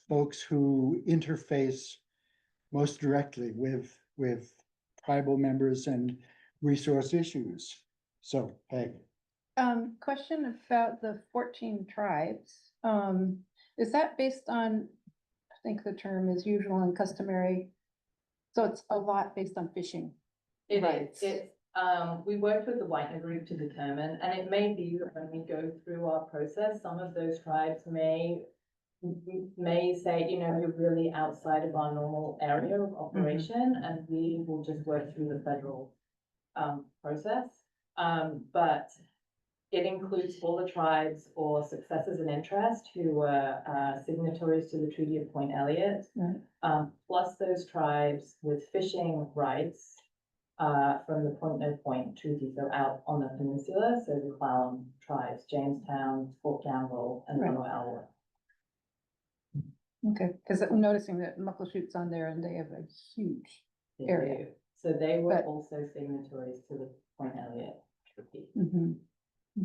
folks who interface most directly with tribal members and resource issues. So, hey. Question about the 14 tribes. Is that based on, I think the term is usual and customary? So it's a lot based on fishing. It is. It's, we worked with the Whitener Group to determine, and it may be that when we go through our process, some of those tribes may say, you know, you're really outside of our normal area of operation, and we will just work through the federal process. But it includes all the tribes or successors in interest who were signatories to the Treaty of Point Elliott, plus those tribes with fishing rights from the Point No Point Treaty, so out on the peninsula, so the Clallam tribes, Jamestown, Fort Campbell, and Mono. Okay, because I'm noticing that Muckleshoot's on there and they have a huge area. So they were also signatories to the Point Elliott Treaty.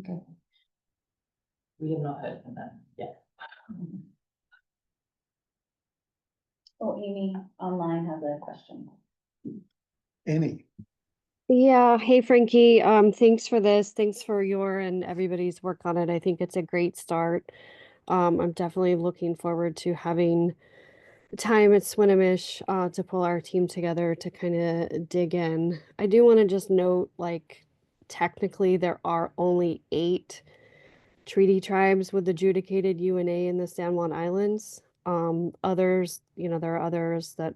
Okay. We have not heard from them yet. Oh, Amy online has a question. Amy. Yeah, hey Frankie, thanks for this. Thanks for your and everybody's work on it. I think it's a great start. I'm definitely looking forward to having time at Swinomish to pull our team together to kind of dig in. I do want to just note, like, technically there are only 8 treaty tribes with adjudicated UNA in the San Juan Islands. Others, you know, there are others that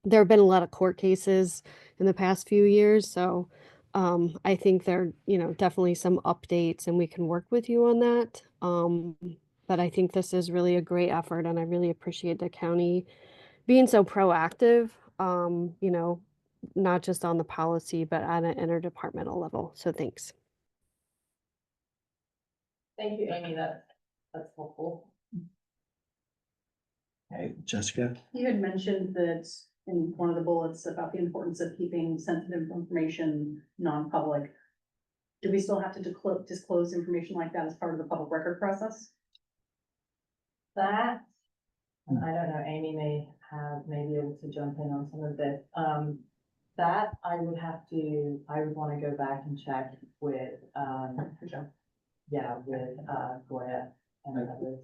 there have been a lot of court cases in the past few years. So I think there, you know, definitely some updates and we can work with you on that. But I think this is really a great effort and I really appreciate the county being so proactive, you know, not just on the policy, but at an interdepartmental level. So thanks. Thank you, Amy. That's helpful. Hey, Jessica. You had mentioned that in one of the bullets about the importance of keeping sensitive information non-public. Do we still have to disclose information like that as part of the public record process? That, and I don't know, Amy may be able to jump in on some of this. That I would want to go back and check with, Goya and others.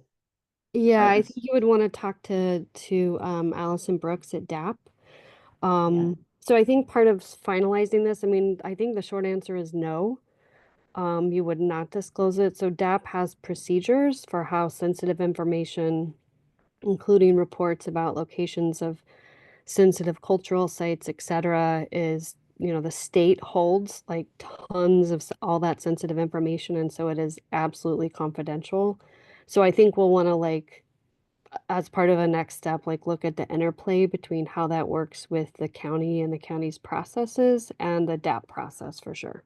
Yeah, I think you would want to talk to Allison Brooks at DAP. So I think part of finalizing this, I mean, I think the short answer is no. You would not disclose it. So DAP has procedures for how sensitive information, including reports about locations of sensitive cultural sites, etc., is, you know, the state holds like tons of all that sensitive information, and so it is absolutely confidential. So I think we'll want to, like, as part of a next step, like look at the interplay between how that works with the county and the county's processes and the DAP process for sure.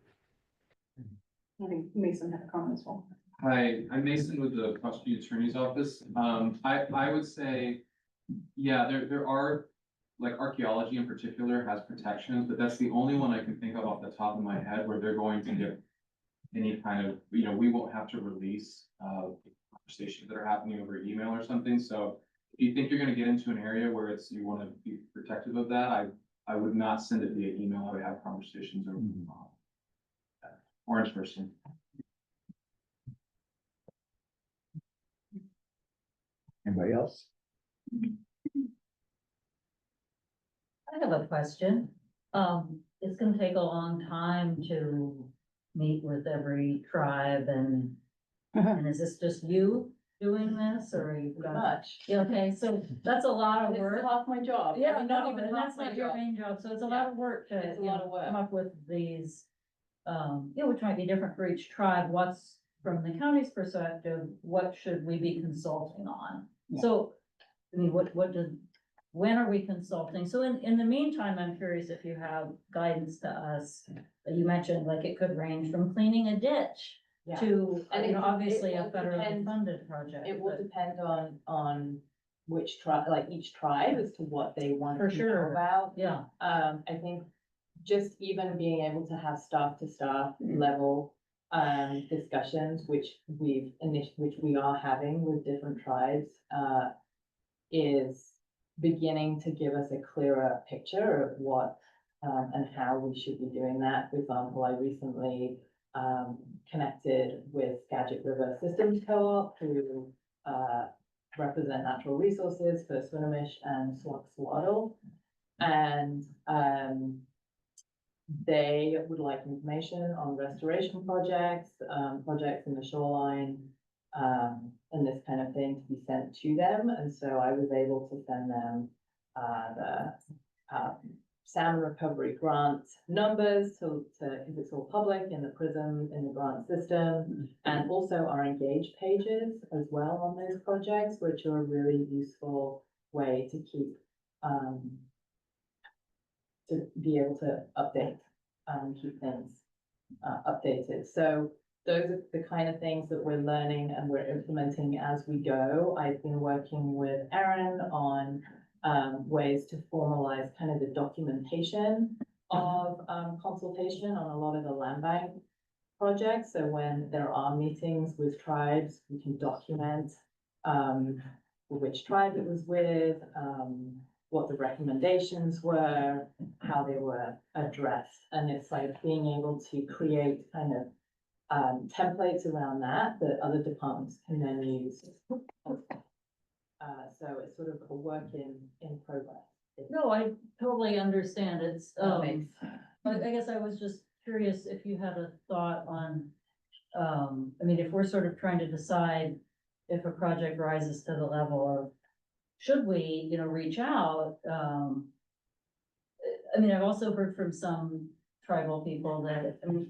I think Mason had a comment as well. Hi, I'm Mason with the prosecuting attorney's office. I would say, yeah, there are, like, archaeology in particular has protections, but that's the only one I can think of off the top of my head where they're going to get any kind of, you know, we won't have to release conversations that are happening over email or something. So if you think you're going to get into an area where you want to be protective of that, I would not send it via email. I would have conversations over or in person. Anybody else? I have a question. It's gonna take a long time to meet with every tribe and is this just you doing this or you've got? Much. Yeah, okay, so that's a lot of It's work. half my job. Yeah, I mean, no, not even and half that's my not your job. main job, so it's a Yeah. lot of work to, It's a you lot know, of work. come up with these. Which might be different for each tribe, what's from the county's perspective, what should we be consulting on? Yeah. So, I mean, when are we consulting? So in the meantime, I'm curious if you have guidance to us. You mentioned like it could range from cleaning a ditch Yeah. to, And you know, it obviously will a federally depend- funded project. It will but- depend on which tribe, like each tribe as to what they want For to sure. know about. Yeah, I think just even being able to have staff to staff level discussions, which which we are having with different tribes, is beginning to give us a clearer picture of what and how we should be doing that. For example, I recently connected with Skagit River Systems Co-op who represent natural resources for Swinomish and Swaddle. And they would like information on restoration projects, projects in the shoreline, and this kind of thing to be sent to them. And so I was able to send them the salmon recovery grant numbers because it's all public in the PRISM in the grant system, and also our engage pages as well on those projects, which are a really useful way to keep to be able to update and keep things updated. So those are the kind of things that we're learning and we're implementing as we go. I've been working with Erin on ways to formalize kind of the documentation of consultation on a lot of the land bank projects. So when there are meetings with tribes, we can document which tribe it was with, what the recommendations were, how they were addressed. And it's like being able to create kind of templates around that other departments can then use. So it's sort of a work in progress. no, I totally understand. It's, Thanks. I guess I was just curious if you had a thought on, I mean, if we're sort of trying to decide if a project rises to the level of, should we, you know, reach out? I mean, I've also heard from some tribal people that, I mean,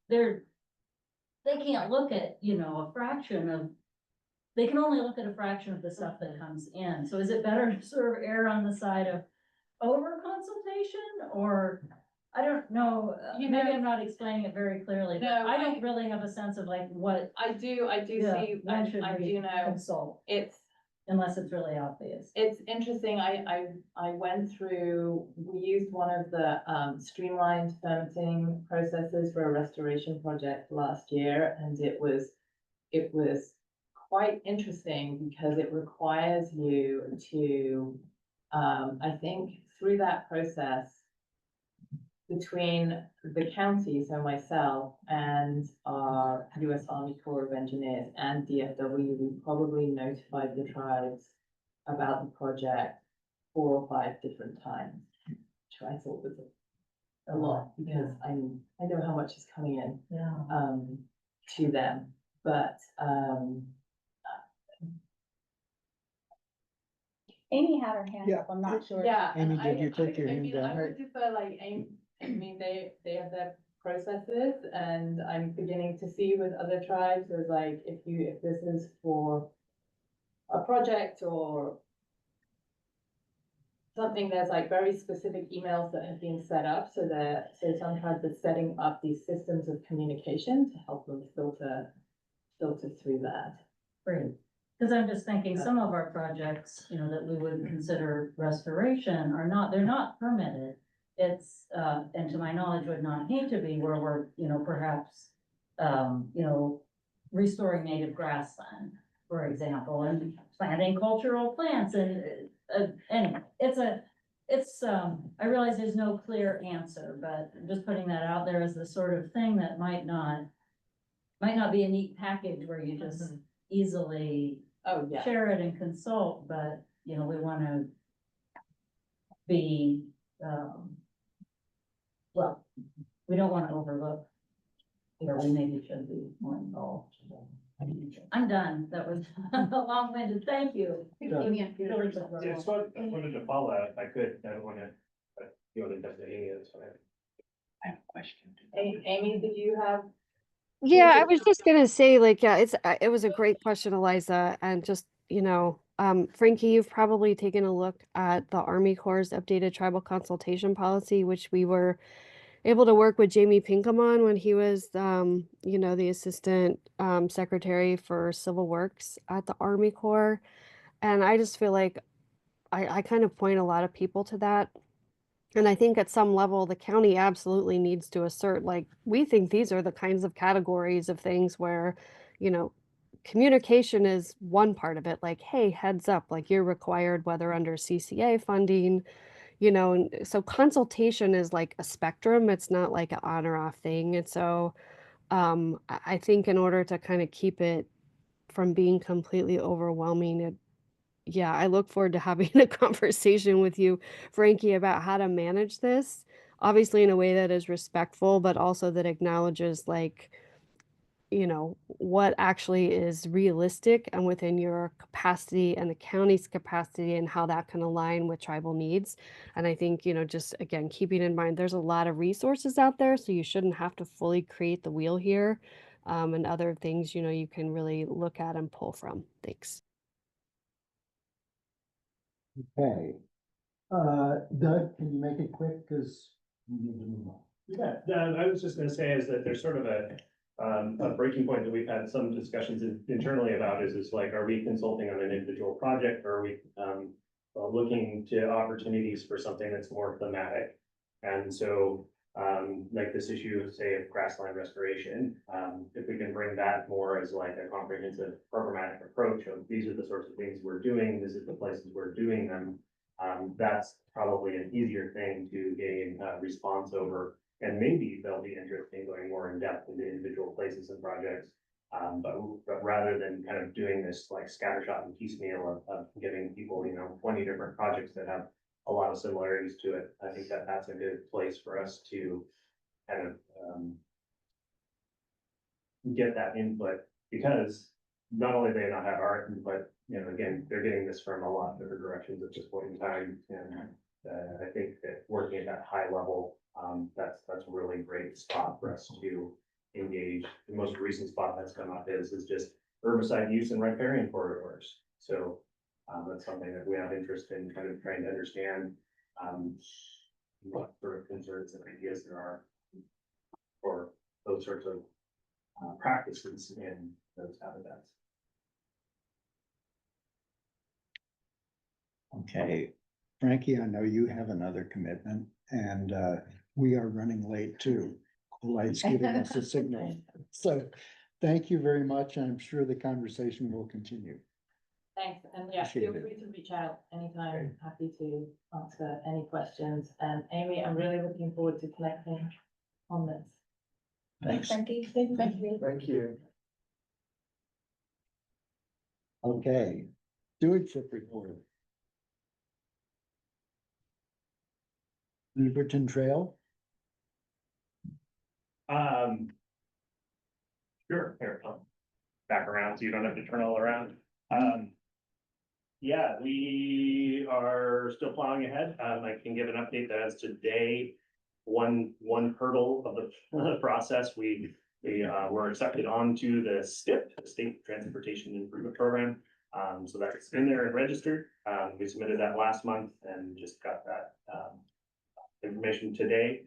they can't look at, you know, a fraction of, they can only look at a fraction of the stuff that comes in. So is it better to sort of err on the side of over consultation, or I don't know, You maybe know- I'm not explaining it very clearly, but No, I don't really have a sense of like what. I do Yeah, see, when should I we do know consult? it's unless it's really obvious. It's interesting, I went through, we used one of the streamlined permitting processes for a restoration project last year, and it was quite interesting because it requires you to, I think through that process, between the county, so myself and our US Army Corps of Engineers and DFW, we probably notified the tribes about the project 4 or 5 different times, which I thought was a lot, because I know how much is coming in to them, but Amy had her hand up, I'm not sure. yeah. Amy, and did you take your I hand mean, down? I would defer like Amy, I mean, they have their processes, and I'm beginning to see with other tribes is like, if this is for a project or something, there's like very specific emails that have been set up so some tribes are setting up these systems of communication to help them filter through that. Great, because I'm just thinking some of our projects, that we would consider restoration are not, they're not permitted. It's, and to my knowledge, would not need to be where we're, perhaps, restoring native grassland, for example, and planting cultural plants and, anyway, I realize there's no clear answer, but I'm just putting that out there as the sort of thing that might not be a neat package where you just easily share it and consult, but, we want to be, well, we don't want to overlook, where we maybe should be more involved. I'm done. That was long-winded. Thank you. Amy, Yeah, so I wanted to follow that if I could. I don't want to, but you want to jump to Amy, that's fine. I have a question. Amy, did you have? Yeah, I was just gonna say, like, yeah, it was a great question, Eliza, and just, Frankie, you've probably taken a look at the Army Corps' updated tribal consultation policy, which we were able to work with Jamie Pinkham on when he was, the assistant secretary for civil works at the Army Corps. And I just feel like I kind of point a lot of people to that. And I think at some level, the county absolutely needs to assert, like, we think these are the kinds of categories of things where, you know, communication is one part of it. Like, hey, heads up, like you're required, whether under CCA funding, and so consultation is like a spectrum. It's not like an on or off thing. And so I think in order to kind of keep it from being completely overwhelming, yeah, I look forward to having a conversation with you, Frankie, about how to manage this, obviously in a way that is respectful, but also that acknowledges, like, what actually is realistic and within your capacity and the county's capacity and how that can align with tribal needs. And I think, just again, keeping in mind, there's a lot of resources out there, so you shouldn't have to fully create the wheel here. And other things, you can really look at and pull from. Thanks. Okay. Doug, can you make it quick? Because we need to move on. Yeah, I was just gonna say is that there's sort of a breaking point that we've had some discussions internally about is like, are we consulting on an individual project, or are we looking to opportunities for something that's more thematic? And so like this issue, say, of grassland restoration, if we can bring that more as like a comprehensive programmatic approach of these are the sorts of things we're doing, this is the places we're doing them, that's probably an easier thing to gain response over. And maybe they'll be interested in going more in depth into individual places and projects. But rather than kind of doing this like scattershot and piecemeal of giving people, 20 different projects that have a lot of similarities to it, I think that that's a good place for us to kind of get that input, because not only do they not have our input, again, they're getting this from a lot of different directions at this point in time. And I think that working at that high level, that's a really great spot for us to engage. The most recent spot that's come up is just herbicide use and riparian corridors. So that's something that we have interest in kind of trying to understand what sort of concerns and ideas there are for those sorts of practices in those habitats. Okay, Frankie, I know you have another commitment and we are running late too. The light's giving us a signal. So thank you very much. I'm sure the conversation will continue. Thanks, and yeah, Appreciate feel it. free to reach out anytime, happy to answer any questions. And Amy, I'm really looking forward to connecting on this. Thanks. Thank you. Thank you. Okay, stewardship report. Beaverton Trail, Sure, here, I'll back around so you don't have to turn all around. Yeah, we are still plowing ahead. I can give an update that as today, one hurdle of the process, we were accepted onto the STIP, the State Transportation Improvement Program. So that's in there and registered. We submitted that last month and just got that information today.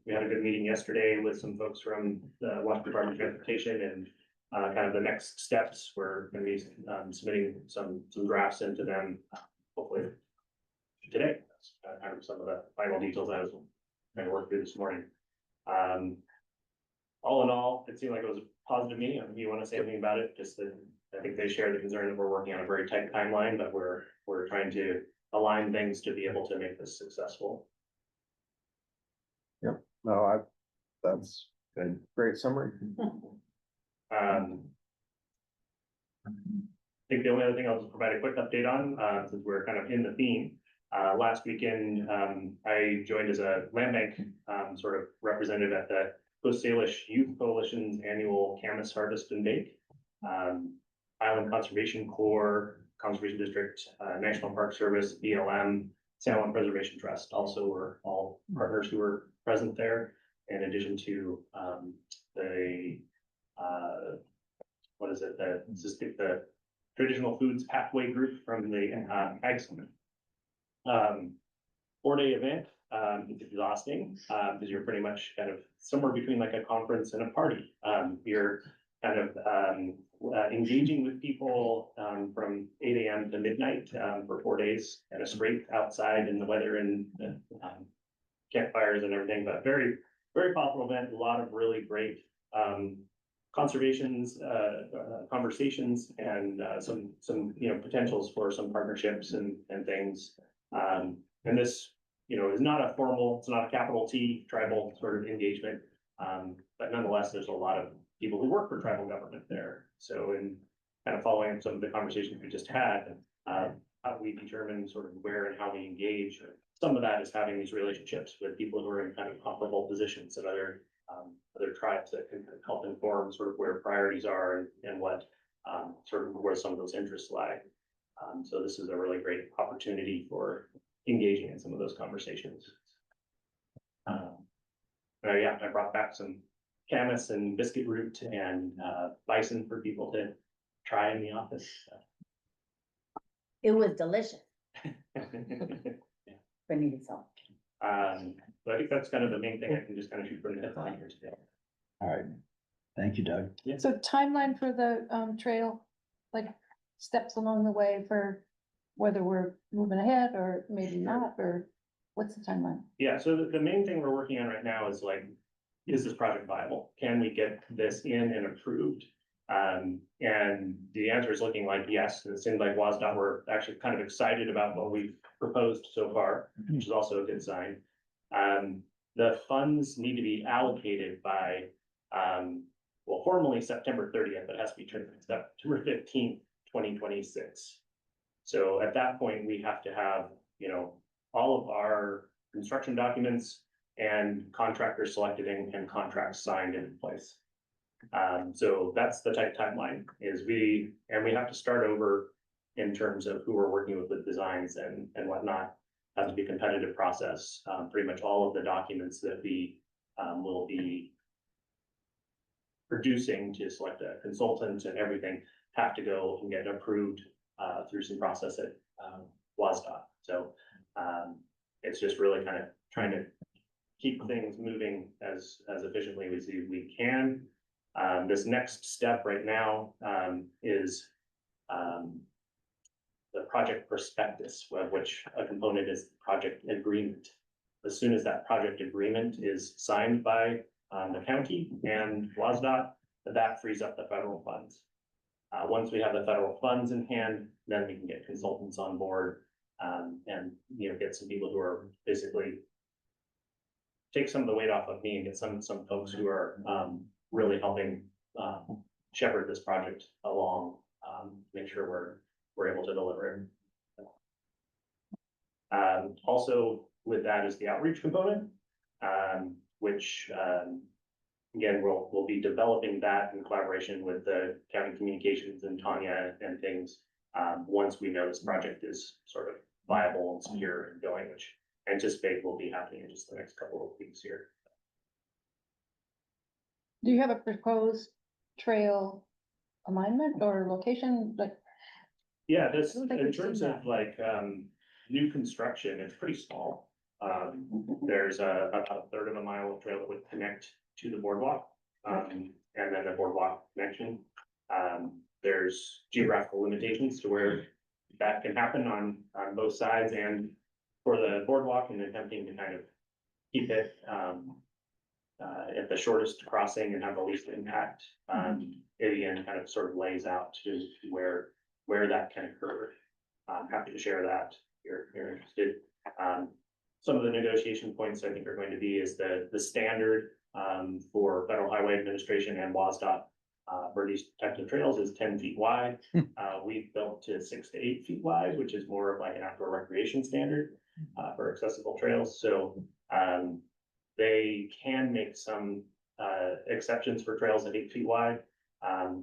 We had a good meeting yesterday with some folks from the Washington Department of Transportation and kind of the next steps. We're gonna be submitting some drafts into them, hopefully today. That's kind of some of the final details I was trying to work through this morning. All in all, it seemed like it was a positive meeting. I don't know if you want to say anything about it, just that I think they share the concern that we're working on a very tight timeline, but we're trying to align things to be able to make this successful. Yep, no, that's good, great summary. I think the only other thing I'll just provide a quick update on, since we're kind of in the theme. Last weekend, I joined as a land bank, sort of representative at the Coast Salish Youth Coalition's annual Camas Harvest and Bake. Island Conservation Corps, Conservation District, National Park Service, BLM, San Juan Preservation Trust also were all partners who were present there. In addition to the what is it? The Traditional Foods Pathway Group from the Ag Summit. 4-day event. It's exhausting because you're pretty much kind of somewhere between like a conference and a party. You're kind of engaging with people from 8 a.m. to midnight for 4 days, kind of straight outside in the weather and campfires and everything, but very, very popular event. A lot of really great conversations and some potentials for some partnerships and things. And this is not a formal, it's not a capital T tribal sort of engagement, but nonetheless, there's a lot of people who work for tribal government there. So in kind of following some of the conversations we just had, how we determine sort of where and how we engage. Some of that is having these relationships with people who are in kind of comparable positions at other tribes that can help inform sort of where priorities are and what sort of where some of those interests lie. So this is a really great opportunity for engaging in some of those conversations. Yeah, I brought back some camas and biscuit root and bison for people to try in the office. It was delicious. I needed some. But I think that's kind of the main thing I can just kind of shoot from the headline here today. all right. Thank you, Doug. Yeah. So timeline for the trail, like steps along the way for whether we're moving ahead or maybe not, or what's the timeline? Yeah, so the main thing we're working on right now is like, is this project viable? Can we get this in and approved? And the answer is looking like yes, and it seems like WSDOT were actually kind of excited about what we've proposed so far, which is also a good sign. The funds need to be allocated by, well, formally September 30th, but it has to be turned September 15th, 2026. So at that point, we have to have, all of our construction documents and contractors selected and contracts signed in place. So that's the tight timeline is we have to start over in terms of who we're working with designs and whatnot. Has to be a competitive process. Pretty much all of the documents that we will be producing to select a consultant and everything have to go and get approved through some process at WSDOT. So it's just really kind of trying to keep things moving as efficiently as we can. This next step right now is the project project prospectus, which a component is project agreement. As soon as that project agreement is signed by the county and WASDOT, that frees up the federal funds. Once we have the federal funds in hand, then we can get consultants on board, and, get some people who are basically take some of the weight off of me and get some folks who are really helping shepherd this project along, make sure we're able to deliver it. Also with that is the outreach component, which again, we'll be developing that in collaboration with the county communications and Tanya and things, once we know this project is sort of viable and secure and going, which I anticipate will be happening in just the next couple of weeks here. Do you have a proposed trail alignment or location, like? Yeah, this, I don't think in we've seen terms of that. like, new construction, it's pretty small. There's about a third of a mile of trail that would connect to the boardwalk, and then the boardwalk connection. There's geographical limitations to where that can happen on both sides, and for the boardwalk and attempting to kind of keep it, at the shortest crossing and have the least impact. It again kind of sort of lays out to where that can occur. I'm happy to share that if you're interested. Some of the negotiation points I think are going to be is the standard for Federal Highway Administration and WASDOT for these types of trails is 10 feet wide. We've built to 6 to 8 feet wide, which is more of like an outdoor recreation standard for accessible trails. So they can make some exceptions for trails at 8 feet wide.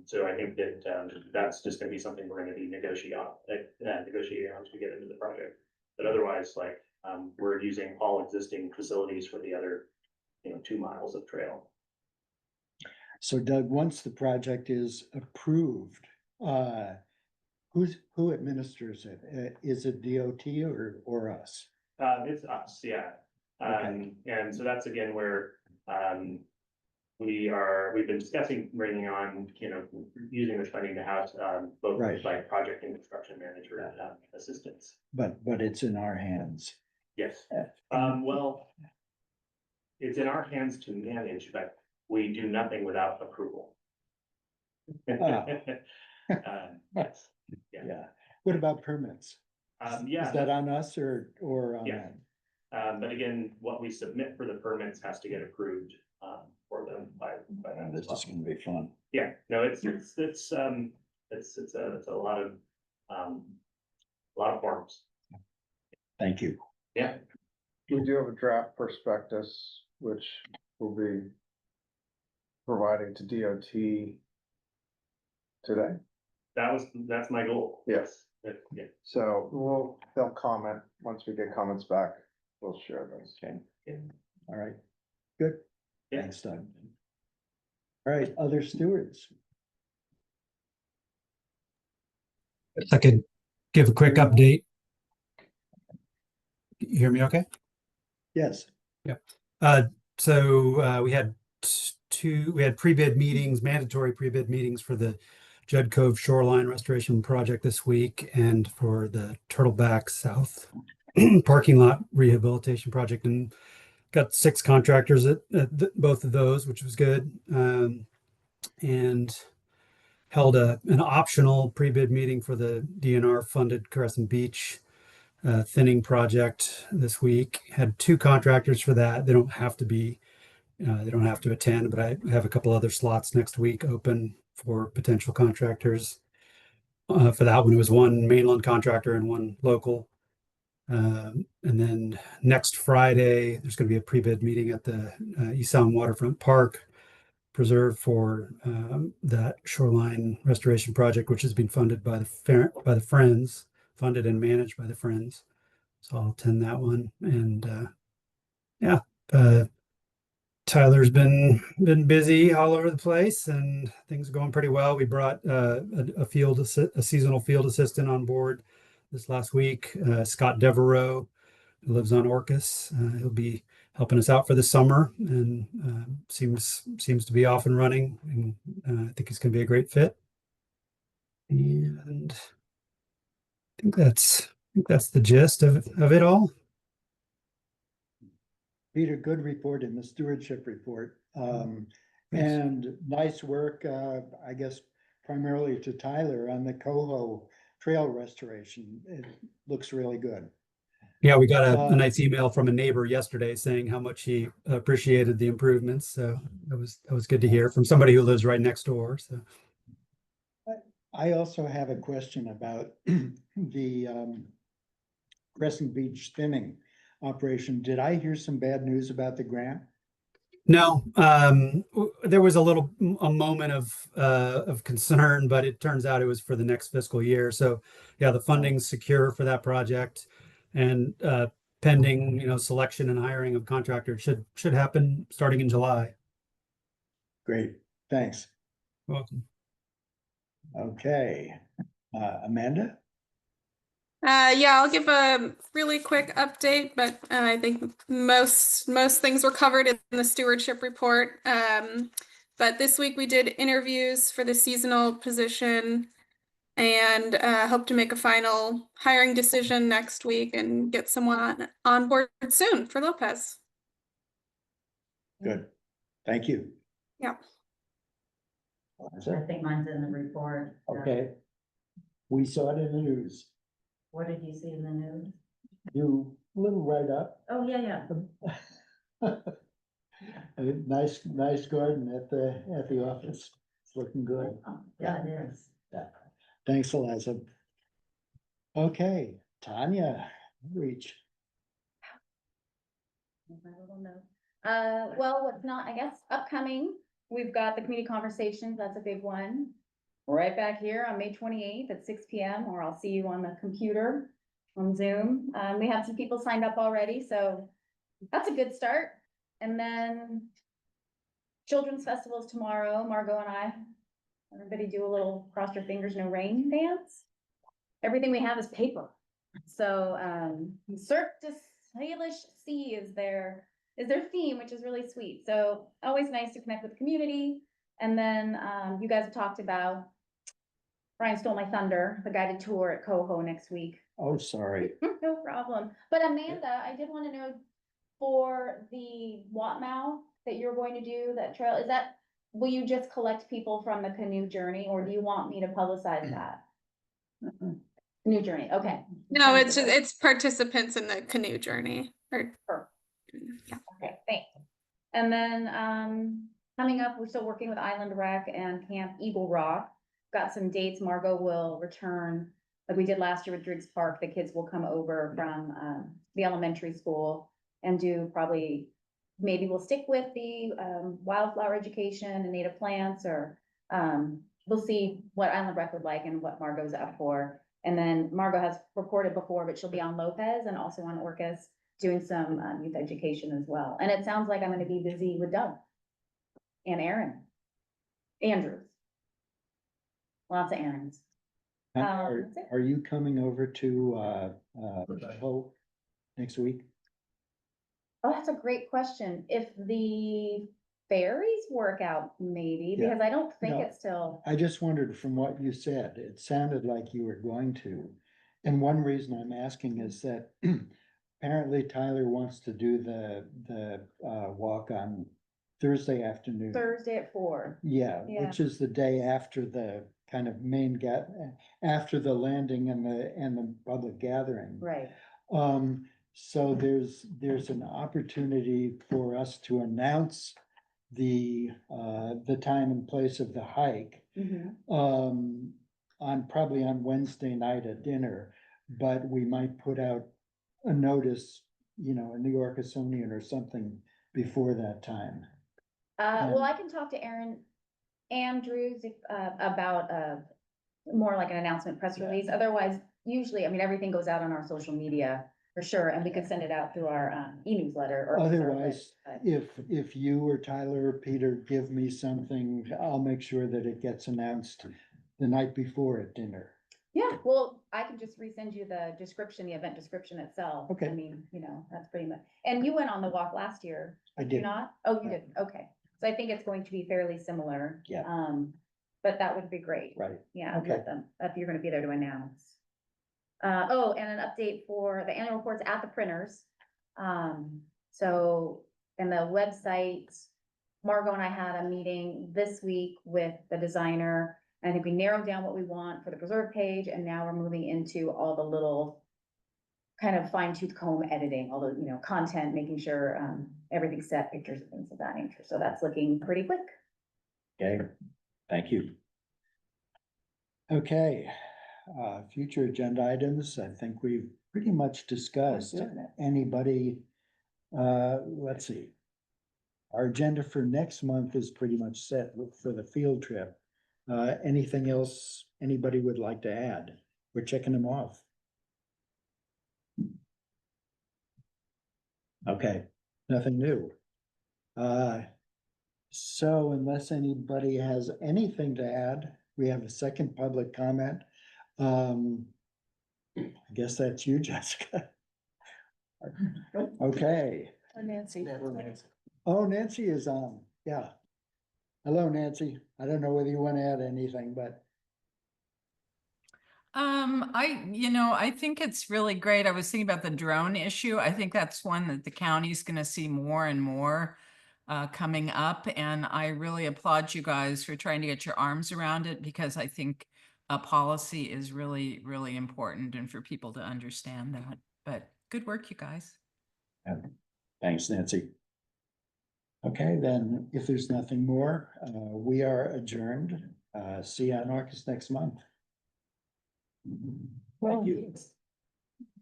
So I think that that's just going to be something we're going to be negotiating on as we get into the project. But otherwise, like we're using all existing facilities for the other, 2 miles of trail. So Doug, once the project is approved, who administers it? Is it DOT or us? It's us, yeah. Okay. And so that's again where we've been discussing bringing on, using this funding to have both Right. like project and construction manager assistance. But it's in our hands. Yes. Well, it's in our hands to manage, but we do nothing without approval. Yes. Yeah. What about permits? Yeah. Is that on us or on Yeah. them? But again, what we submit for the permits has to get approved for them by them. This is gonna be fun. Yeah, no, it's a lot of forms. Thank you. Yeah. We do have a draft prospectus, which will be providing to DOT today. That's my goal. Yes. Yeah. So they'll comment, once we get comments back, we'll share those. Okay. All right. Good. Yeah. Thanks, Doug. All right, other stewards. If I could give a quick update. You hear me okay? Yes. So we had pre-bid meetings, mandatory pre-bid meetings for the Judd Cove Shoreline Restoration Project this week and for the Turtleback South Parking Lot Rehabilitation Project, and got 6 contractors at both of those, which was good. And held an optional pre-bid meeting for the DNR funded Crescent Beach thinning project this week. Had 2 contractors for that. They don't have to attend, but I have a couple other slots next week open for potential contractors. For that one, it was 1 mainland contractor and 1 local. And then next Friday, there's going to be a pre-bid meeting at the East Sound Waterfront Park Preserve for that shoreline restoration project, which has been funded by the Friends, funded and managed by the Friends. So I'll attend that one. And Tyler's been busy all over the place, and things are going pretty well. We brought a seasonal field assistant on board this last week, Scott Devereaux, who lives on Orcas. He'll be helping us out for the summer, and seems to be off and running. And I think he's going to be a great fit. And think that's the gist of it all. Peter, good report in the stewardship report. And nice work, I guess primarily to Tyler on the Coho Trail restoration. It looks really good. Yeah, we got a nice email from a neighbor yesterday saying how much he appreciated the improvements. So that was good to hear from somebody who lives right next door. So I also have a question about the Crescent Beach thinning operation. Did I hear some bad news about the grant? no, there was a moment of concern, but it turns out it was for the next fiscal year. So yeah, the funding's secure for that project, and pending, selection and hiring of contractors should happen starting in July. Great, thanks. Welcome. Okay, Amanda? Yeah, I'll give a really quick update, but I think most things were covered in the stewardship report. But this week we did interviews for the seasonal position, and hope to make a final hiring decision next week and get someone on board soon for Lopez. Good, thank you. Yeah. I think mine's in the report. Okay. We saw it in the news. What did you see in the news? You little write-up. Oh, yeah. A nice garden at the office. It's looking good. Yeah, it is. Yeah. Thanks, Eliza. Okay, Tanya, reach. Well, what's not, I guess, upcoming, we've got the community conversations, that's a big one. Right back here on May 28th at 6 p.m. or I'll see you on the computer on Zoom. We have some people signed up already, so that's a good start. And then Children's Festival is tomorrow, Margot and I. Everybody do a little cross your fingers, no rain dance. Everything we have is paper. So Cirque du Salish Sea is their theme, which is really sweet. So always nice to connect with the community. And then you guys have talked about, Brian stole my thunder, the guided tour at Coho next week. Oh, sorry. No problem. But Amanda, I did want to know for the Watmouth that you're going to do, that trail, will you just collect people from the canoe journey or do you want me to publicize that? Canoe journey, okay. No, it's participants in the canoe journey. Yeah. Okay, thanks. And then coming up, we're still working with Island Rec and Camp Eagle Rock. Got some dates. Margot will return, like we did last year with Driggs Park. The kids will come over from the elementary school and do maybe we'll stick with the wildflower education and native plants, or we'll see what Island Rec would like and what Margot's up for. And then Margot has reported before, but she'll be on Lopez and also on Orcas doing some youth education as well. And it sounds like I'm going to be busy with Doug and Andrews. Lots of errands. Are you coming over to Hope next week? Oh, that's a great question. If the ferries work out, maybe, Yeah. because I don't think No. it's till, I just wondered from what you said, it sounded like you were going to. And one reason I'm asking is that apparently Tyler wants to do the walk on Thursday afternoon. Thursday at 4. Yeah, Yeah. which is the day after the kind of after the landing and the public gathering. Right. So there's an opportunity for us to announce the time and place of the hike probably on Wednesday night at dinner, but we might put out a notice, in the Orcasonian or something before that time. Well, I can talk to Aaron Andrews about more like an announcement press release. Otherwise, usually, everything goes out on our social media for sure, and we could send it out through our e-newsletter. Otherwise, if you or Tyler or Peter give me something, I'll make sure that it gets announced the night before at dinner. Yeah, well, I can just resend you the description, the event description itself. Okay. That's pretty much, and you went on the walk last year. I Did you did. not? Oh, you did, okay. So I think it's going to be fairly similar. Yeah. But that would be great. Right. Yeah, Okay. let them, if you're gonna be there to announce. Oh, and an update for the annual reports at the printers. So, and the website, Margot and I had a meeting this week with the designer. I think we narrowed down what we want for the preserve page, and now we're moving into all the little kind of fine tooth comb editing, all the, you know, content, making sure, everything's set, pictures and things of that nature. So that's looking pretty quick. Okay, thank you. Okay, future agenda items, I think we've pretty much discussed. Anybody, let's see. Our agenda for next month is pretty much set for the field trip. Anything else anybody would like to add? We're checking them off. Okay, nothing new. So unless anybody has anything to add, we have a second public comment. I guess that's you, Jessica. Okay. Nancy. Oh, Nancy is on, yeah. Hello, Nancy. I don't know whether you want to add anything, but I think it's really great. I was thinking about the drone issue. I think that's one that the county's gonna see more and more coming up. And I really applaud you guys for trying to get your arms around it, because I think a policy is really, really important and for people to understand that. But good work, you guys. thanks, Nancy. Okay, then if there's nothing more, we are adjourned. See you on August next month. Well,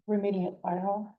we're meeting at Fire Hall.